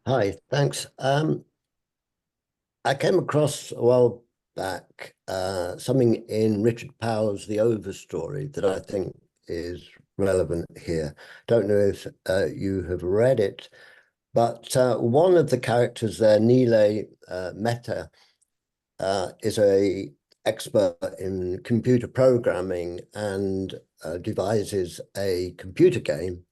Hi, thanks. I came across a while back something in Richard Powell's The Over Story that I think is relevant here. Don't know if you have read it, but one of the characters there, Nile Mehta, is a expert in computer programming and devises a computer game,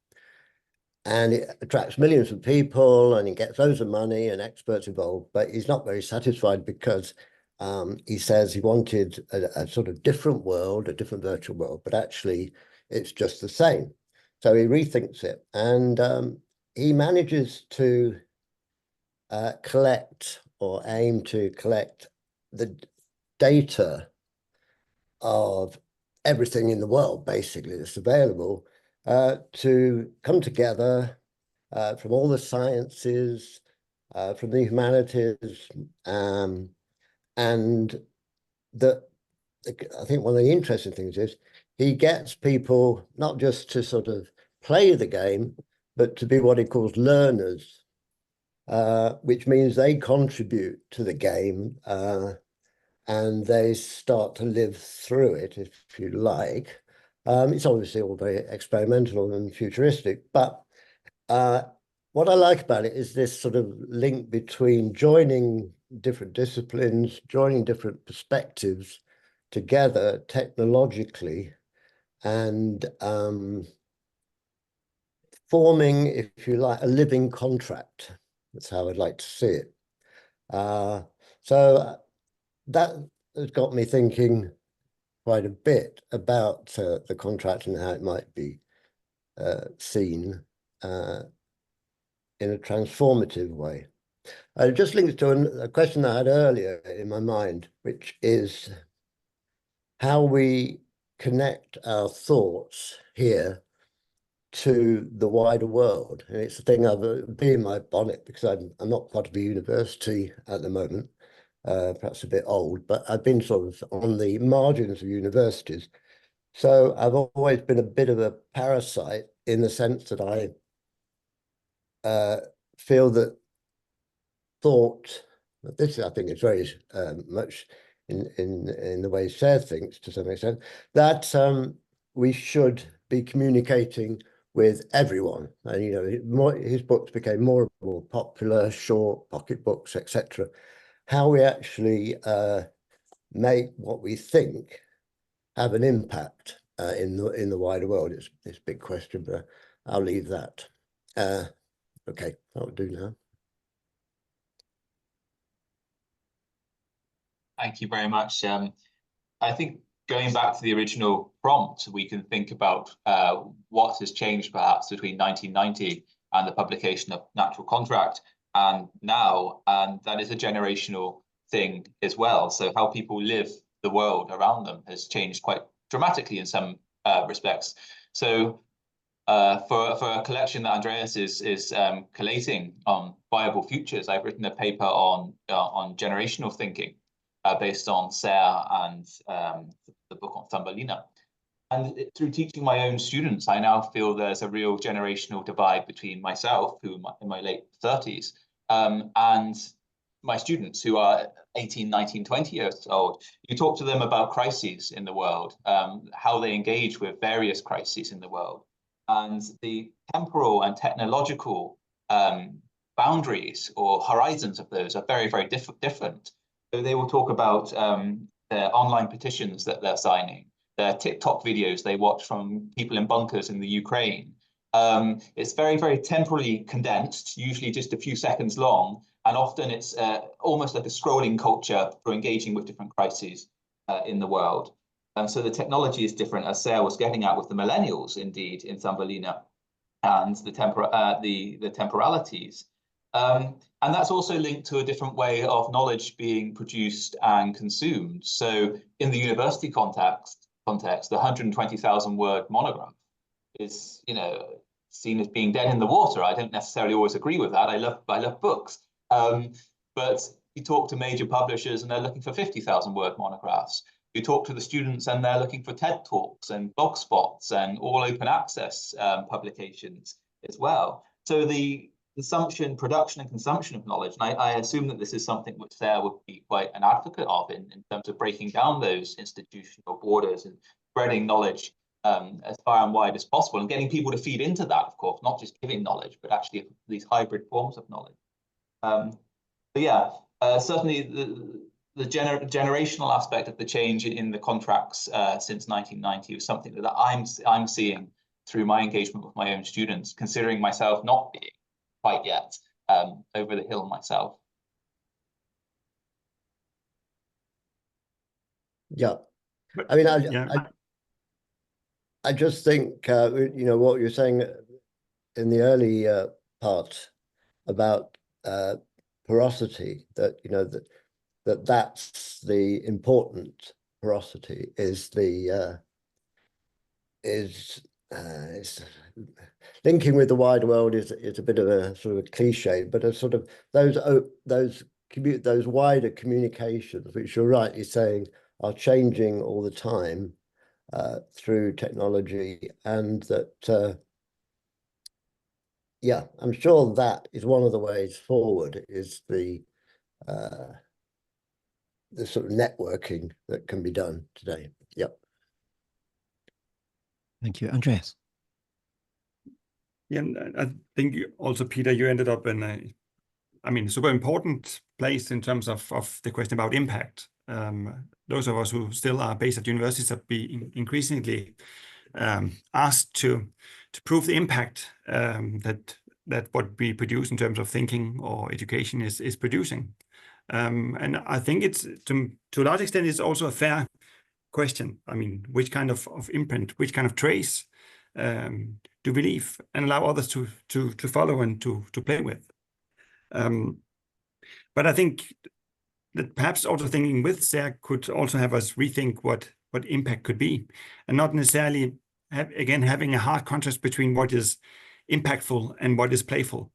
and it attracts millions of people and it gets loads of money and experts involved, but he's not very satisfied because he says he wanted a sort of different world, a different virtual world, but actually it's just the same. So he rethinks it, and he manages to collect, or aim to collect, the data of everything in the world, basically, that's available, to come together from all the sciences, from the humanities, and I think one of the interesting things is he gets people not just to sort of play the game, but to be what he calls learners, which means they contribute to the game and they start to live through it, if you like. It's obviously all very experimental and futuristic, but what I like about it is this sort of link between joining different disciplines, joining different perspectives together technologically, and forming, if you like, a living contract. That's how I'd like to see it. So that has got me thinking quite a bit about the contract and how it might be seen in a transformative way. It just links to a question I had earlier in my mind, which is how we connect our thoughts here to the wider world. And it's a thing I've been in my bonnet because I'm not part of a university at the moment, perhaps a bit old, but I've been sort of on the margins of universities. So I've always been a bit of a parasite in the sense that I feel that thought, this I think is very much in the way Sarah thinks to some extent, that we should be communicating with everyone. And, you know, his books became more and more popular, short pocket books, etc. How we actually make what we think have an impact in the wider world is this big question, but I'll leave that. Okay, that'll do now. Thank you very much. I think going back to the original prompt, we can think about what has changed perhaps between 1990 and the publication of Natural Contract and now, and that is a generational thing as well. So how people live the world around them has changed quite dramatically in some respects. So for a collection that Andreas is collating on viable futures, I've written a paper on generational thinking based on Serre and the book on Thumbelina. And through teaching my own students, I now feel there's a real generational divide between myself, who in my late 30s, and my students who are 18, 19, 20 years old. You talk to them about crises in the world, how they engage with various crises in the world. And the temporal and technological boundaries or horizons of those are very, very different. So they will talk about their online petitions that they're signing, their TikTok videos they watch from people in bunkers in the Ukraine. It's very, very temporally condensed, usually just a few seconds long, and often it's almost like a scrolling culture for engaging with different crises in the world. So the technology is different, as Sarah was getting at with the millennials, indeed, in Thumbelina, and the temporalities. And that's also linked to a different way of knowledge being produced and consumed. So in the university context, the 120,000 word monograph is, you know, seen as being dead in the water. I don't necessarily always agree with that. I love books. But you talk to major publishers and they're looking for 50,000 word monographs. You talk to the students and they're looking for TED Talks and blog spots and all open access publications as well. So the consumption, production and consumption of knowledge, and I assume that this is something which Sarah would be quite an advocate of in terms of breaking down those institutional borders and spreading knowledge as far and wide as possible and getting people to feed into that, of course, not just giving knowledge, but actually these hybrid forms of knowledge. But yeah, certainly the generational aspect of the change in the contracts since 1990 was something that I'm seeing through my engagement with my own students, considering myself not being quite yet over the hill myself. Yeah, I mean, I just think you know what you're saying in the early part about porosity, that you know that's the important porosity is the it's linking with the wider world is a bit of a sort of a cliche, but a sort of those wider communications, which you're rightly saying are changing all the time, through technology, and that yeah, I'm sure that is one of the ways forward, is the sort of networking that can be done today. Yep. Thank you. Andreas. Yeah, and I think also, Peter, you ended up in a, I mean, super important place in terms of the question about impact. Those of us who still are based at universities have been increasingly asked to prove the impact that what we produce in terms of thinking or education is producing. And I think it's to a large extent it's also a fair question. I mean, which kind of imprint, which kind of trace do we leave and allow others to follow and to play with? But I think that perhaps also thinking with SCRN could also have us rethink what impact could be, and not necessarily having a hard contrast between what is impactful and what is playful.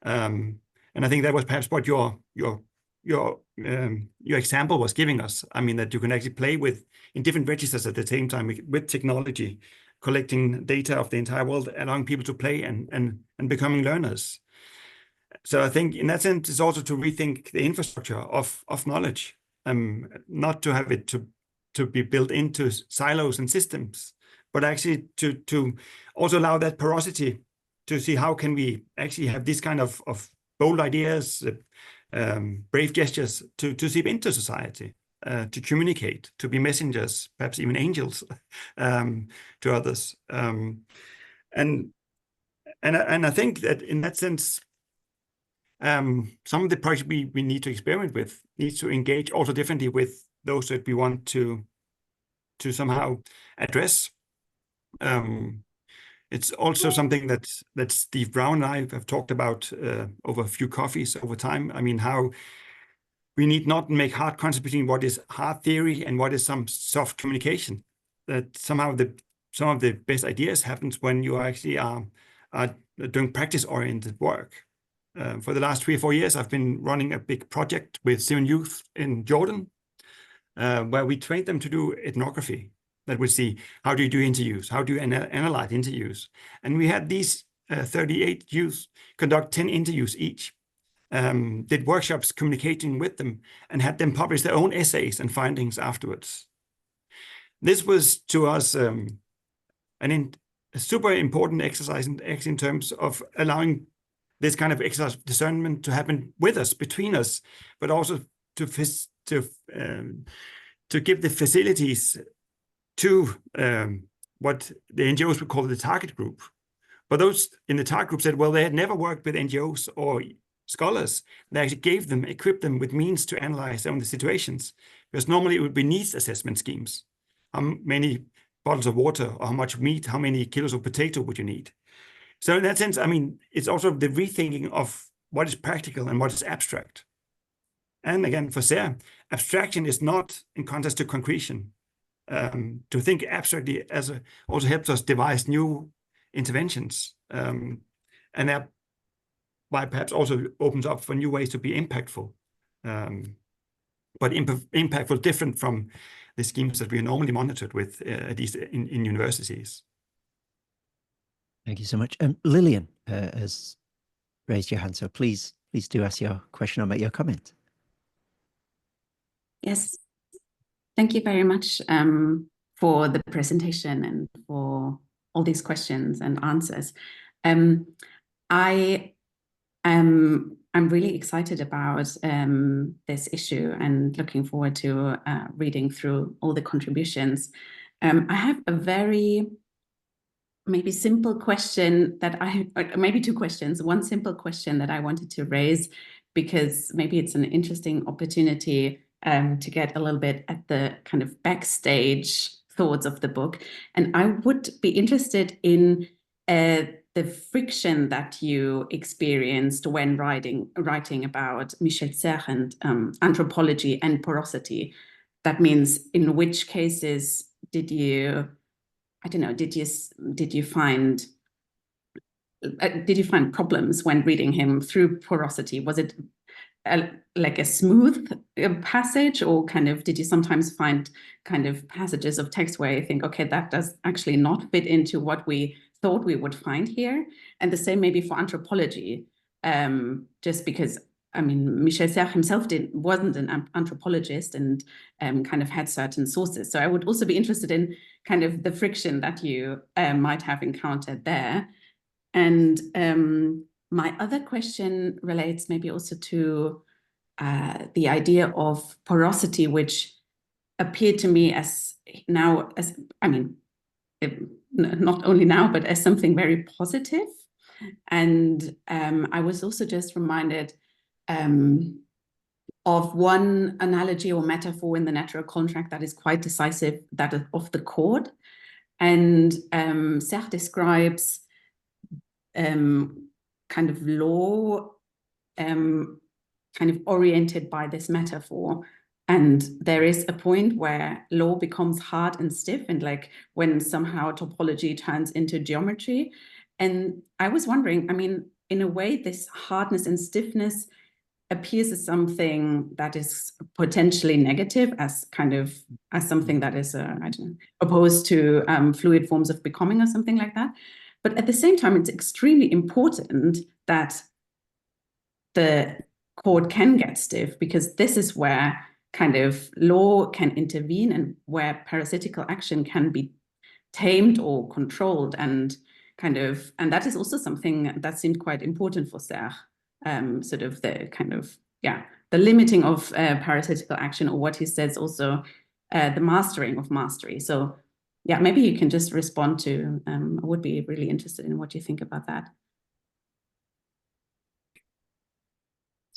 And I think that was perhaps what your example was giving us. I mean, that you can actually play with in different registers at the same time with technology, collecting data of the entire world, allowing people to play and becoming learners. So I think in that sense, it's also to rethink the infrastructure of knowledge, not to have it to be built into silos and systems, but actually to also allow that porosity to see how can we actually have this kind of bold ideas, brave gestures to seep into society, to communicate, to be messengers, perhaps even angels to others. And I think that in that sense, some of the projects we need to experiment with needs to engage also differently with those that we want to somehow address. It's also something that Steve Brown and I have talked about over a few coffees over time. I mean, how we need not make hard contrast between what is hard theory and what is some soft communication. That somehow some of the best ideas happens when you actually are doing practice-oriented work. For the last 3 or 4 years, I've been running a big project with Syrian youth in Jordan, where we trained them to do ethnography. That would see, how do you do interviews? How do you analyze interviews? And we had these 38 youth conduct 10 interviews each, did workshops communicating with them, and had them publish their own essays and findings afterwards. This was to us a super important exercise in terms of allowing this kind of exercise of discernment to happen with us, between us, but also to give the facilities to what the NGOs would call the target group. But those in the target group said, well, they had never worked with NGOs or scholars. They actually equipped them with means to analyze their own situations. Because normally it would be needs assessment schemes. How many bottles of water, or how much meat, how many kilos of potato would you need? So in that sense, I mean, it's also the rethinking of what is practical and what is abstract. And again, for SCRN, abstraction is not in contrast to concretion. To think abstractly also helps us devise new interventions, and that by perhaps also opens up for new ways to be impactful, but impactful different from the schemes that we are normally monitored with, at least in universities. Thank you so much. Lillian has raised your hand, so please do ask your question or make your comment. Yes. Thank you very much for the presentation and for all these questions and answers. I'm really excited about this issue and looking forward to reading through all the contributions. I have a very maybe simple question maybe 2 questions. One simple question that I wanted to raise, because maybe it's an interesting opportunity to get a little bit at the kind of backstage thoughts of the book. And I would be interested in the friction that you experienced when writing about Michel and anthropology and porosity. That means, in which cases did you find problems when reading him through porosity? Was it like a smooth passage, or kind of did you sometimes find kind of passages of text where you think, okay, that does actually not fit into what we thought we would find here? And the same maybe for anthropology, just because, I mean, Michel Serres himself wasn't an anthropologist and kind of had certain sources. So I would also be interested in kind of the friction that you might have encountered there. And my other question relates maybe also to the idea of porosity, which appeared to me as now, as I mean, not only now, but as something very positive. And I was also just reminded of one analogy or metaphor in the natural contract that is quite decisive, that of the cord. And Serres describes kind of law kind of oriented by this metaphor. And there is a point where law becomes hard and stiff, and like when somehow topology turns into geometry. And I was wondering, I mean, in a way, this hardness and stiffness appears as something that is potentially negative, as kind of as something that is, I don't know, opposed to fluid forms of becoming or something like that. But at the same time, it's extremely important that the cord can get stiff, because this is where kind of law can intervene and where parasitical action can be tamed or controlled, and kind of, and that is also something that seemed quite important for Serres, sort of the kind of, yeah, the limiting of parasitical action, or what he says also, the mastering of mastery. So yeah, maybe you can just respond to, I would be really interested in what you think about that.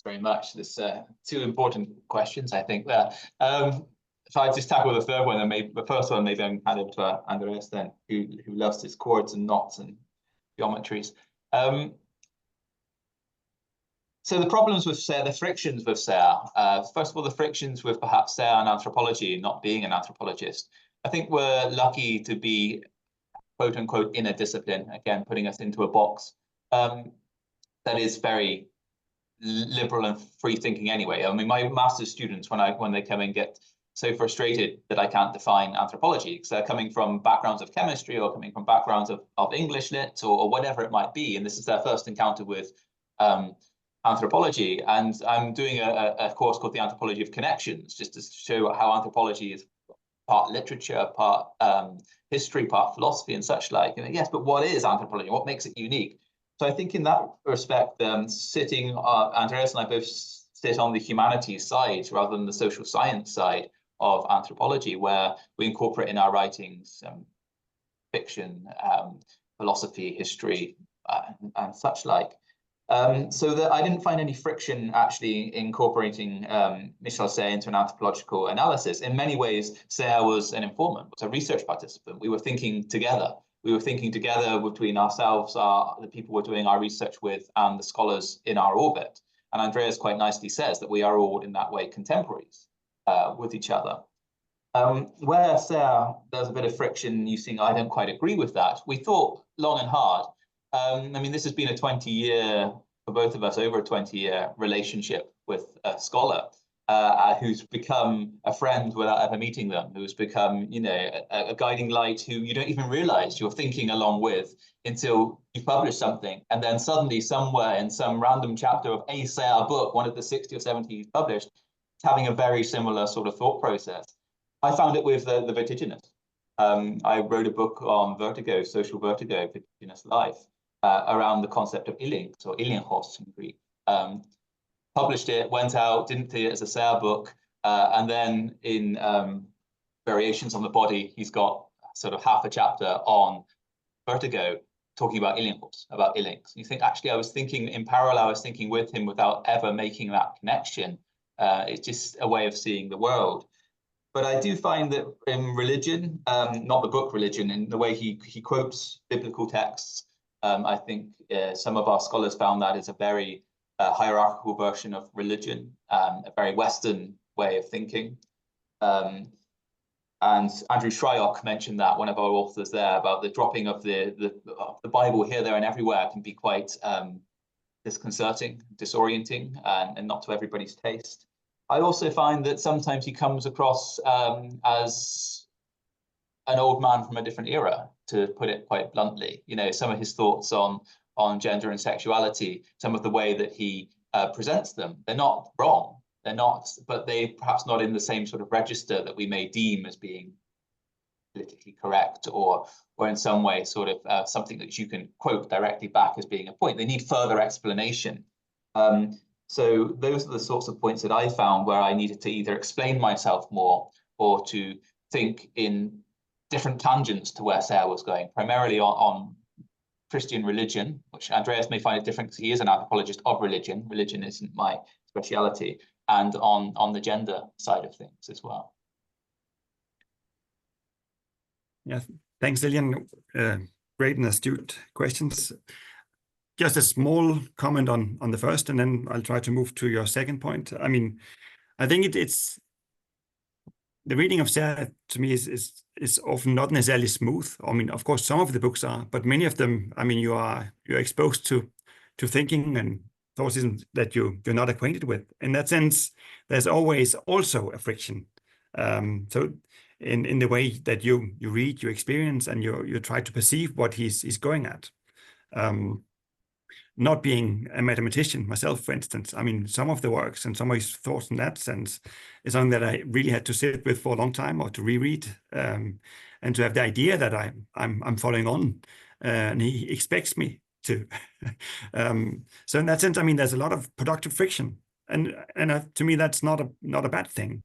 Very much. There's two important questions, I think, there. If I just tackle the third one, and maybe the first one, maybe I'm hand over to Andreas then, who loves his chords and knots and geometries. So the problems with Serres, the frictions with Serres, first of all, the frictions with perhaps Serres and anthropology, not being an anthropologist. I think we're lucky to be, quote unquote, in a discipline, again, putting us into a box that is very liberal and free thinking anyway. I mean, my master's students, when they come and get so frustrated that I can't define anthropology, because they're coming from backgrounds of chemistry or coming from backgrounds of English lit or whatever it might be, and this is their first encounter with anthropology. And I'm doing a course called the Anthropology of Connections, just to show how anthropology is part literature, part history, part philosophy, and such like. And yes, but what is anthropology? What makes it unique? So I think in that respect, sitting, Andreas and I both sit on the humanities side rather than the social science side of anthropology, where we incorporate in our writings fiction, philosophy, history, and such like. So that I didn't find any friction actually incorporating Michel Serres into an anthropological analysis. In many ways, Serres was an informant, was a research participant. We were thinking together. We were thinking together between ourselves, the people we're doing our research with, and the scholars in our orbit. And Andreas quite nicely says that we are all in that way contemporaries with each other. Where Serres, there's a bit of friction, you think, I don't quite agree with that. We thought long and hard. I mean, this has been a 20-year, for both of us, over a 20-year relationship with a scholar who's become a friend without ever meeting them, who's become, you know, a guiding light who you don't even realize you're thinking along with until you publish something. And then suddenly somewhere in some random chapter of a Serres book, one of the 60 or 70 he's published, having a very similar sort of thought process. I found it with the vertiginous. I wrote a book on vertigo, social vertigo, vertiginous life, around the concept of ilinx or ilinchos in Greek. Published it, went out, didn't see it as a Serres book, and then in Variations on the Body, he's got sort of half a chapter on vertigo, talking about ilinchos, about ilinx. You think, actually, I was thinking in parallel, I was thinking with him without ever making that connection. It's just a way of seeing the world. But I do find that in religion, not the book Religion, in the way he quotes biblical texts, I think some of our scholars found that is a very hierarchical version of religion, a very Western way of thinking. And Andrew Shryock mentioned that, one of our authors there, about the dropping of the Bible here, there, and everywhere can be quite disconcerting, disorienting, and not to everybody's taste. I also find that sometimes he comes across as an old man from a different era, to put it quite bluntly. You know, some of his thoughts on gender and sexuality, some of the way that he presents them, they're not wrong. They're not, but they perhaps not in the same sort of register that we may deem as being politically correct, or in some way sort of something that you can quote directly back as being a point. They need further explanation. So those are the sorts of points that I found where I needed to either explain myself more or to think in different tangents to where Sarah was going, primarily on Christian religion, which Andreas may find it different because he is an anthropologist of religion. Religion isn't my speciality, and on the gender side of things as well. Yeah, thanks, Lillian. Great and astute questions. Just a small comment on the first, and then I'll try to move to your second point. I mean, I think it's the reading of Sarah to me is often not necessarily smooth. I mean, of course, some of the books are, but many of them, I mean, you're exposed to thinking and thoughts that you're not acquainted with. In that sense, there's always also a friction. So in the way that you read, you experience, and you try to perceive what he's going at. Not being a mathematician myself, for instance, I mean, some of the works and some of his thoughts in that sense is something that I really had to sit with for a long time, or to reread, and to have the idea that I'm following on, and he expects me to. So in that sense, I mean, there's a lot of productive friction, and to me, that's not a bad thing.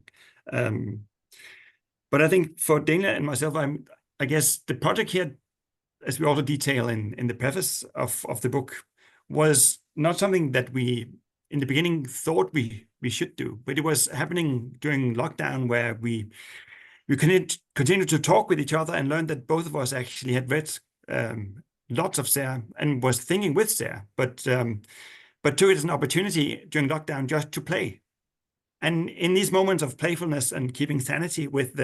But I think for Daniel and myself, I guess the project here, as we also detail in the preface of the book, was not something that we in the beginning thought we should do, but it was happening during lockdown, where we continued to talk with each other and learned that both of us actually had read lots of Sarah and was thinking with Sarah, but took it as an opportunity during lockdown just to play. And in these moments of playfulness and keeping sanity with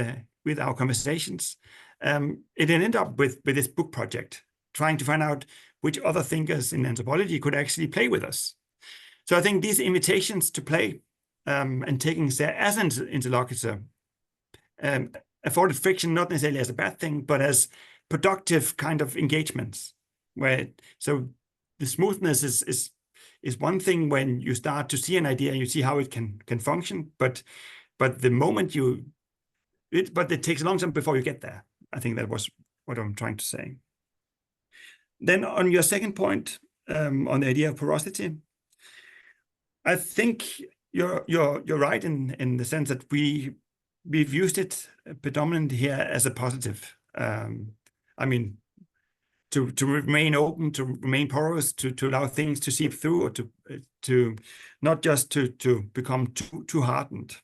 our conversations, it ended up with this book project, trying to find out which other thinkers in anthropology could actually play with us. So I think these invitations to play and taking Sarah as an interlocutor afforded friction, not necessarily as a bad thing, but as productive kind of engagements. So the smoothness is one thing when you start to see an idea and you see how it can function, but the moment but it takes a long time before you get there. I think that was what I'm trying to say. Then on your second point, on the idea of porosity, I think you're right in the sense that we've used it predominantly here as a positive. I mean, to remain open, to remain porous, to allow things to seep through, or to not just to become too hardened.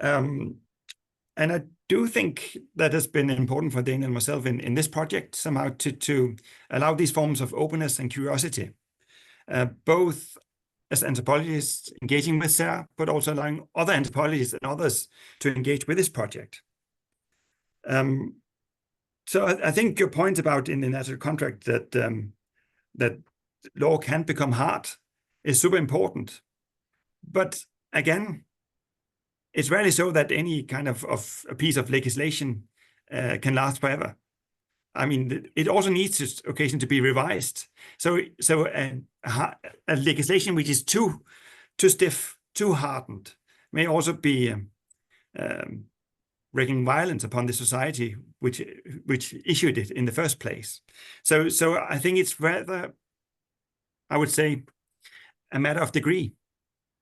And I do think that has been important for Daniel and myself in this project, somehow to allow these forms of openness and curiosity, both as anthropologists engaging with Sarah, but also allowing other anthropologists and others to engage with this project. So I think your point about in the natural contract that law can become hard is super important. But again, it's rarely so that any kind of a piece of legislation can last forever. I mean, it also needs this occasion to be revised. So a legislation which is too stiff, too hardened, may also be wreaking violence upon the society which issued it in the first place. So I think it's rather, I would say, a matter of degree.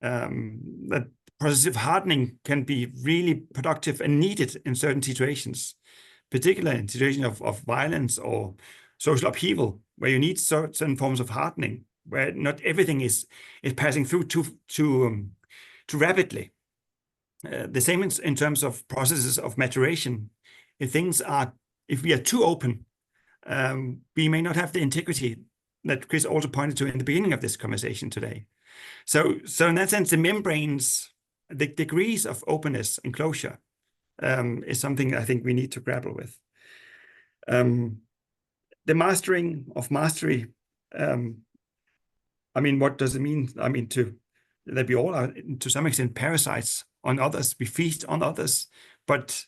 That process of hardening can be really productive and needed in certain situations, particularly in situations of violence or social upheaval, where you need certain forms of hardening, where not everything is passing through too rapidly. The same in terms of processes of maturation. If we are too open, we may not have the integrity that Chris also pointed to in the beginning of this conversation today. So in that sense, the membranes, the degrees of openness and closure is something I think we need to grapple with. The mastering of mastery, I mean, what does it mean? I mean, that we all are to some extent parasites on others, we feast on others, but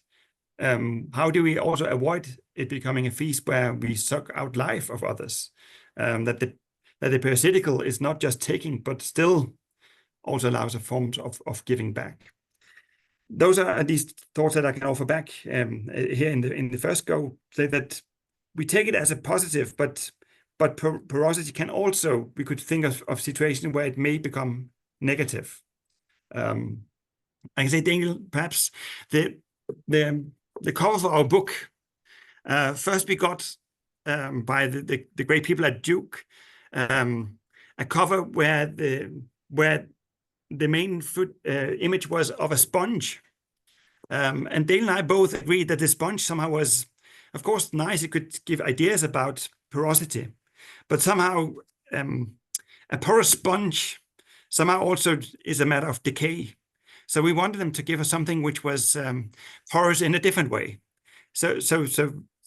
how do we also avoid it becoming a feast where we suck out life of others? That the parasitical is not just taking, but still also allows a form of giving back. Those are these thoughts that I can offer back here in the first go. Say that we take it as a positive, but porosity can also, we could think of situations where it may become negative. I can say, Daniel, perhaps the cover for our book, first we got by the great people at Duke, a cover where the main food image was of a sponge. And Dale and I both agreed that the sponge somehow was, of course, nice. It could give ideas about porosity, but somehow a porous sponge somehow also is a matter of decay. So we wanted them to give us something which was porous in a different way. So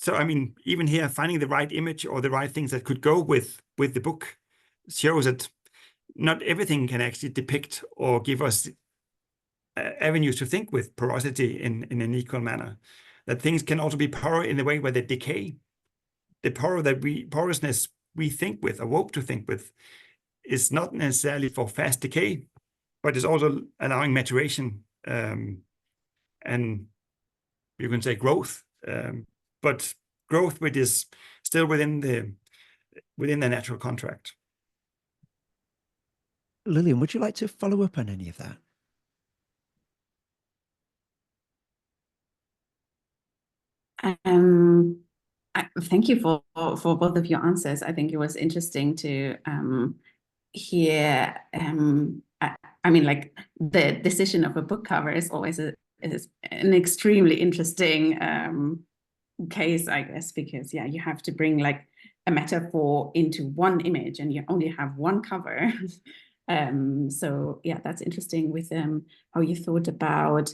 I mean, even here, finding the right image or the right things that could go with the book shows that not everything can actually depict or give us avenues to think with porosity in an equal manner. That things can also be porous in the way where they decay. The porousness we think with or hope to think with is not necessarily for fast decay, but is also allowing maturation and you can say growth, but growth which is still within the natural contract. Lillian, would you like to follow up on any of that? Thank you for both of your answers. I think it was interesting to hear. I mean, like the decision of a book cover is always is an extremely interesting case, I guess, because yeah, you have to bring like a metaphor into one image, and you only have one cover. So yeah, that's interesting with how you thought about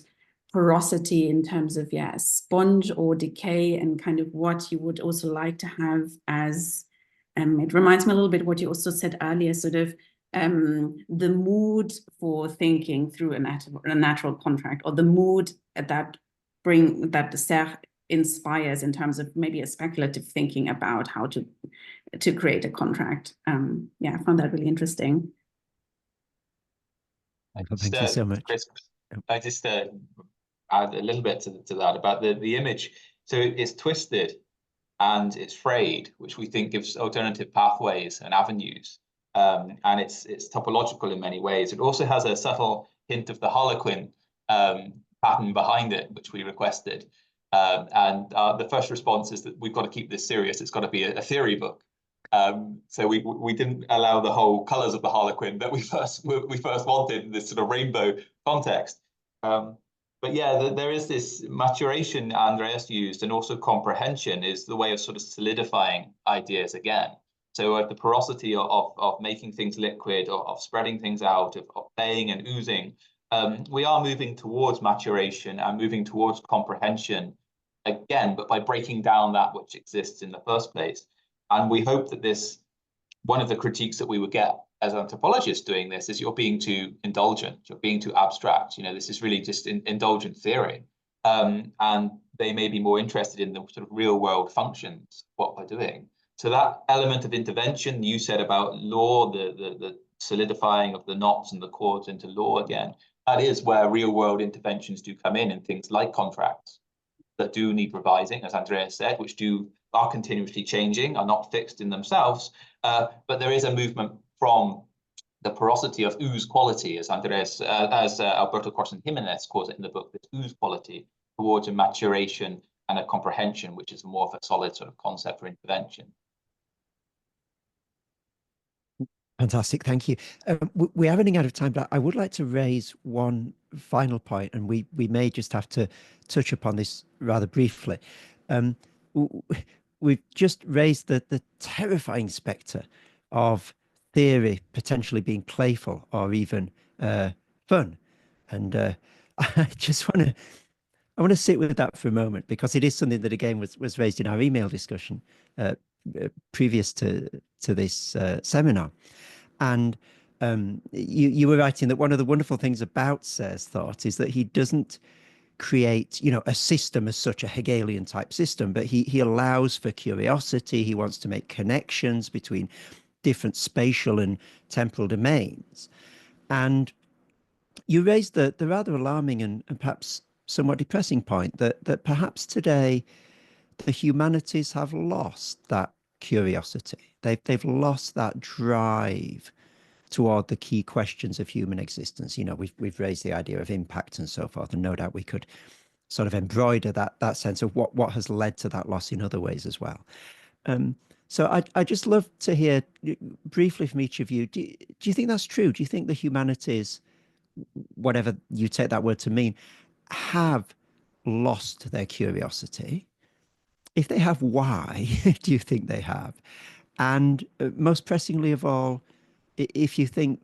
porosity in terms of sponge or decay, and kind of what you would also like to have as it reminds me a little bit what you also said earlier, sort of the mood for thinking through a natural contract, or the mood that the SCRN inspires in terms of maybe a speculative thinking about how to create a contract. Yeah, I found that really interesting. Thank you so much. Chris, I just add a little bit to that about the image. So it's twisted and it's frayed, which we think gives alternative pathways and avenues. And it's topological in many ways. It also has a subtle hint of the Harlequin pattern behind it, which we requested. And the first response is that we've got to keep this serious. It's got to be a theory book. So we didn't allow the whole colors of the Harlequin that we first wanted in this sort of rainbow context. But yeah, there is this maturation Andreas used, and also comprehension is the way of sort of solidifying ideas again. So the porosity of making things liquid, of spreading things out, of playing and oozing, we are moving towards maturation and moving towards comprehension again, but by breaking down that which exists in the first place. And we hope that one of the critiques that we would get as anthropologists doing this is you're being too indulgent, you're being too abstract. You know, this is really just indulgent theory. And they may be more interested in the sort of real world functions, what we're doing. So that element of intervention you said about law, the solidifying of the knots and the cords into law again, that is where real world interventions do come in things like contracts that do need revising, as Andreas said, which are continuously changing, are not fixed in themselves, but there is a movement from the porosity of ooze quality, as Alberto Corson Jimenez calls it in the book, this ooze quality, towards a maturation and a comprehension, which is more of a solid sort of concept for intervention. Fantastic, thank you. We are running out of time, but I would like to raise one final point, and we may just have to touch upon this rather briefly. We've just raised the terrifying spectre of theory potentially being playful or even fun, and I just want to sit with that for a moment, because it is something that again was raised in our email discussion previous to this seminar. And you were writing that one of the wonderful things about Serre's thought is that he doesn't create, a system as such, a Hegelian type system, but he allows for curiosity. He wants to make connections between different spatial and temporal domains. And you raised the rather alarming and perhaps somewhat depressing point that perhaps today the humanities have lost that curiosity. They've lost that drive toward the key questions of human existence. We've raised the idea of impact and so forth, and no doubt we could sort of embroider that sense of what has led to that loss in other ways as well. So I just love to hear briefly from each of you. Do you think that's true? Do you think the humanities, whatever you take that word to mean, have lost their curiosity? If they have, why do you think they have? And most pressingly of all, if you think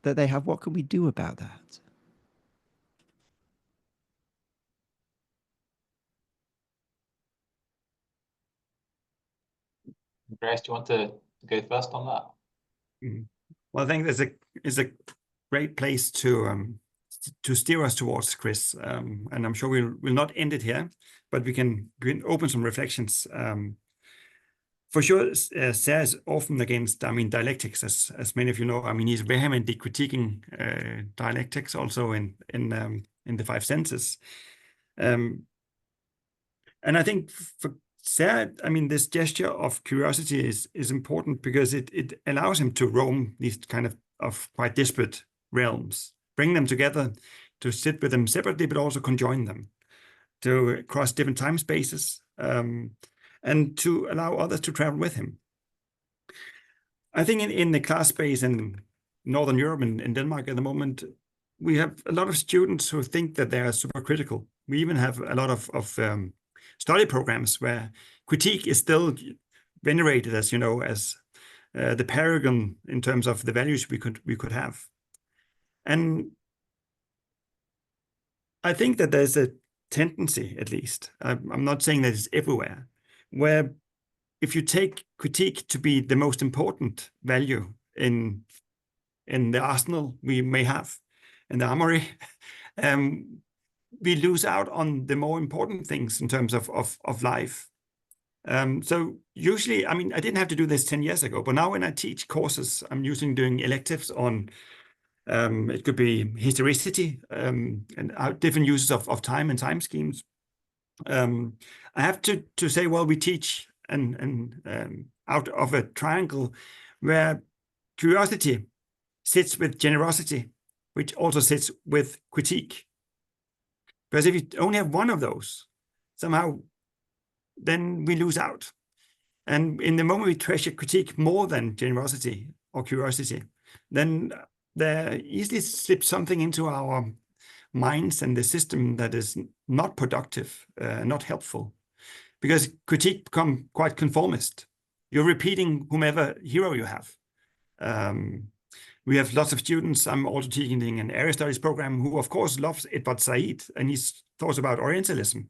that they have, what can we do about that? Andreas, do you want to go first on that? Well, I think is a great place to steer us towards, Chris. And I'm sure we'll not end it here, but we can open some reflections. For sure, Serre is often against, dialectics, as many of you know. He's vehemently critiquing dialectics also in the five senses. And I think for Serre, this gesture of curiosity is important because it allows him to roam these kind of quite disparate realms, bring them together, to sit with them separately, but also conjoin them, to cross different time spaces, and to allow others to travel with him. I think in the class space in Northern Europe and in Denmark at the moment, we have a lot of students who think that they are super critical. We even have a lot of study programs where critique is still venerated as, as the paragon in terms of the values we could have. And I think that there's a tendency, at least, I'm not saying that it's everywhere, where if you take critique to be the most important value in the arsenal we may have, in the armory, we lose out on the more important things in terms of life. So usually, I didn't have to do this 10 years ago, but now when I teach courses, I'm usually doing electives on, it could be historicity, and different uses of time and time schemes. I have to say, well, we teach out of a triangle where curiosity sits with generosity, which also sits with critique. Because if you only have one of those, somehow, then we lose out. And in the moment we treasure critique more than generosity or curiosity, then there easily slips something into our minds and the system that is not productive, not helpful. Because critique becomes quite conformist. You're repeating whomever hero you have. We have lots of students. I'm also teaching an area studies program who, of course, loves Edward Said and his thoughts about Orientalism.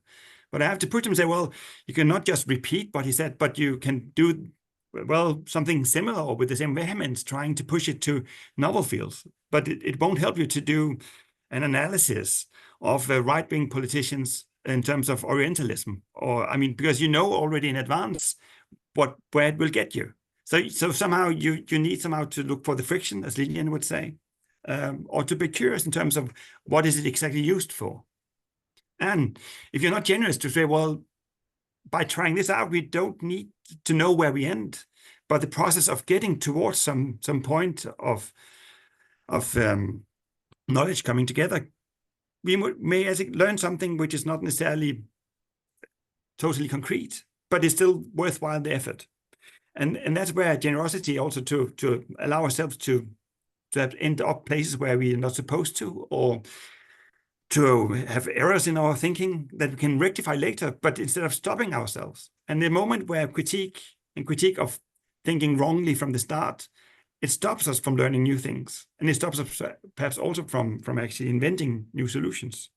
But I have to put him and say, well, you cannot just repeat what he said, but you can do, well, something similar or with the same vehemence, trying to push it to novel fields. But it won't help you to do an analysis of right-wing politicians in terms of Orientalism, or because already in advance where it will get you. So somehow you need somehow to look for the friction, as Lillian would say, or to be curious in terms of what is it exactly used for. And if you're not generous to say, well, by trying this out, we don't need to know where we end, but the process of getting towards some point of knowledge coming together, we may learn something which is not necessarily totally concrete, but is still worthwhile the effort. And that's where generosity also to allow ourselves to end up places where we're not supposed to, or to have errors in our thinking that we can rectify later, but instead of stopping ourselves. And the moment where critique of thinking wrongly from the start, it stops us from learning new things. And it stops us perhaps also from actually inventing new solutions.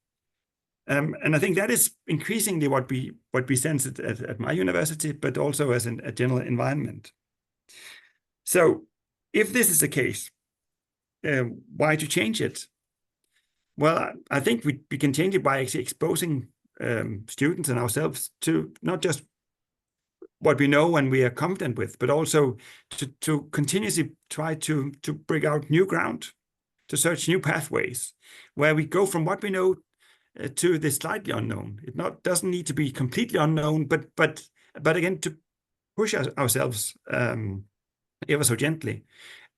And I think that is increasingly what we sense at my university, but also as a general environment. So if this is the case, why to change it? Well, I think we can change it by actually exposing students and ourselves to not just what we know and we are confident with, but also to continuously try to break out new ground, to search new pathways, where we go from what we know to the slightly unknown. It doesn't need to be completely unknown, but again, to push ourselves ever so gently.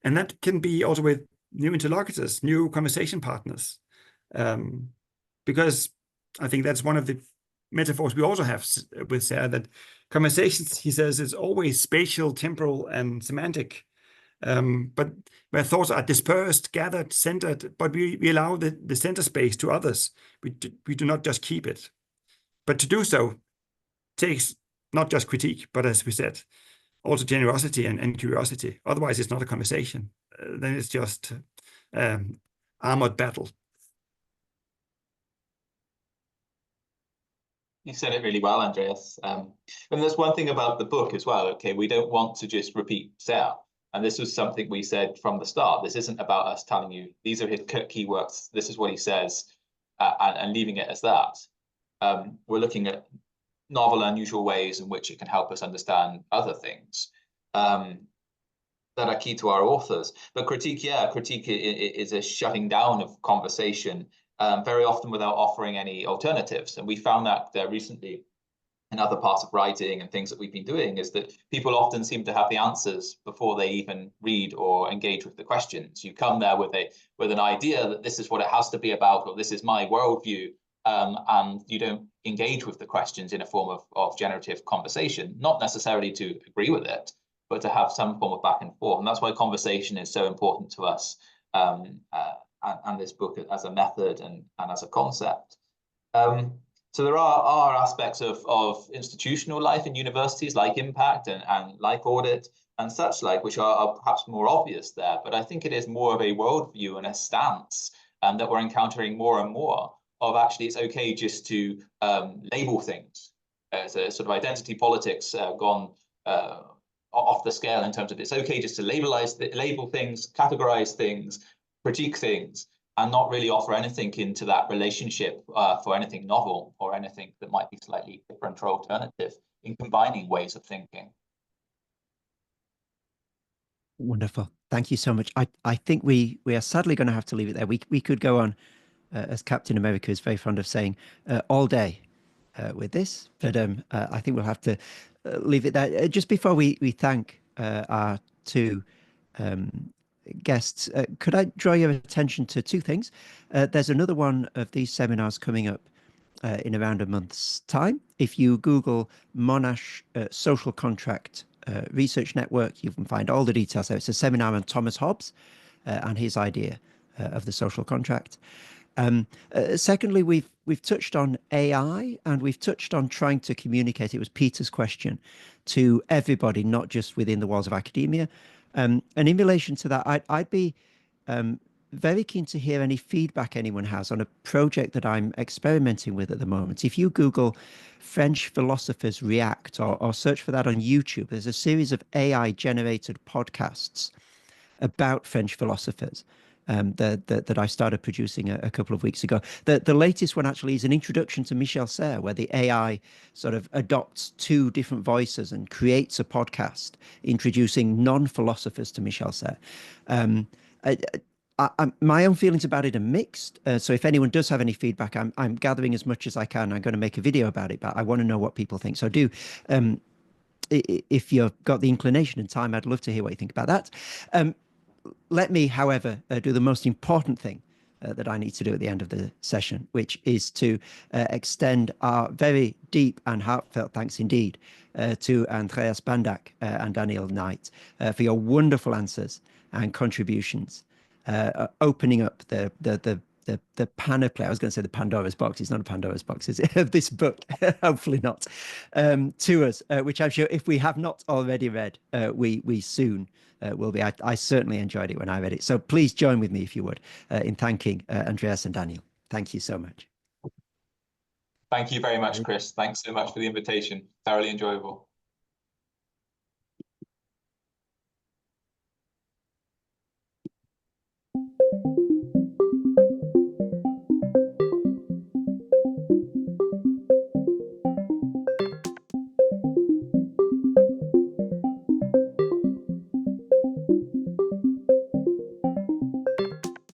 And that can be also with new interlocutors, new conversation partners. Because I think that's one of the metaphors we also have with Sarah, that conversations, he says, is always spatial, temporal, and semantic. But where thoughts are dispersed, gathered, centered, but we allow the center space to others. We do not just keep it. But to do so takes not just critique, but as we said, also generosity and curiosity. Otherwise, it's not a conversation. Then it's just armored battle. You said it really well, Andreas. And there's one thing about the book as well. Okay, we don't want to just repeat Sarah. And this was something we said from the start. This isn't about us telling you, these are his key works, this is what he says, and leaving it as that. We're looking at novel, unusual ways in which it can help us understand other things that are key to our authors. But critique is a shutting down of conversation, very often without offering any alternatives. And we found that recently in other parts of writing and things that we've been doing, is that people often seem to have the answers before they even read or engage with the questions. You come there with an idea that this is what it has to be about, or this is my worldview, and you don't engage with the questions in a form of generative conversation, not necessarily to agree with it, but to have some form of back and forth. And that's why conversation is so important to us, and this book as a method and as a concept. So there are aspects of institutional life in universities, like impact and like audit and such like, which are perhaps more obvious there. But I think it is more of a worldview and a stance that we're encountering more and more of, actually it's okay just to label things. It's a sort of identity politics gone off the scale in terms of it's okay just to label things, categorize things, critique things, and not really offer anything into that relationship for anything novel or anything that might be slightly different or alternative in combining ways of thinking. Wonderful. Thank you so much. I think we are sadly going to have to leave it there. We could go on, as Captain America is very fond of saying, all day with this, but I think we'll have to leave it there. Just before we thank our two guests, could I draw your attention to two things? There's another one of these seminars coming up in around a month's time. If you Google Monash Social Contract Research Network, you can find all the details there. It's a seminar on Thomas Hobbes and his idea of the social contract. Secondly, we've touched on AI, and we've touched on trying to communicate, it was Peter's question, to everybody, not just within the walls of academia. And in relation to that, I'd be very keen to hear any feedback anyone has on a project that I'm experimenting with at the moment. If you Google French philosophers react, or search for that on YouTube, there's a series of AI-generated podcasts about French philosophers that I started producing a couple of weeks ago. The latest one actually is an introduction to Michel, where the AI sort of adopts two different voices and creates a podcast introducing non-philosophers to Michel. My own feelings about it are mixed. So if anyone does have any feedback, I'm gathering as much as I can. I'm going to make a video about it, but I want to know what people think. So do, if you've got the inclination and time, I'd love to hear what you think about that. Let me, however, do the most important thing that I need to do at the end of the session, which is to extend our very deep and heartfelt thanks indeed to Andreas Bandak and Daniel Knight for your wonderful answers and contributions, opening up the panoply. I was going to say the Pandora's box. It's not a Pandora's box, is it? Of this book, hopefully not, to us, which I'm sure if we have not already read, we soon will be. I certainly enjoyed it when I read it. So please join with me, if you would, in thanking Andreas and Daniel. Thank you so much. Thank you very much, Chris. Thanks so much for the invitation. Thoroughly enjoyable.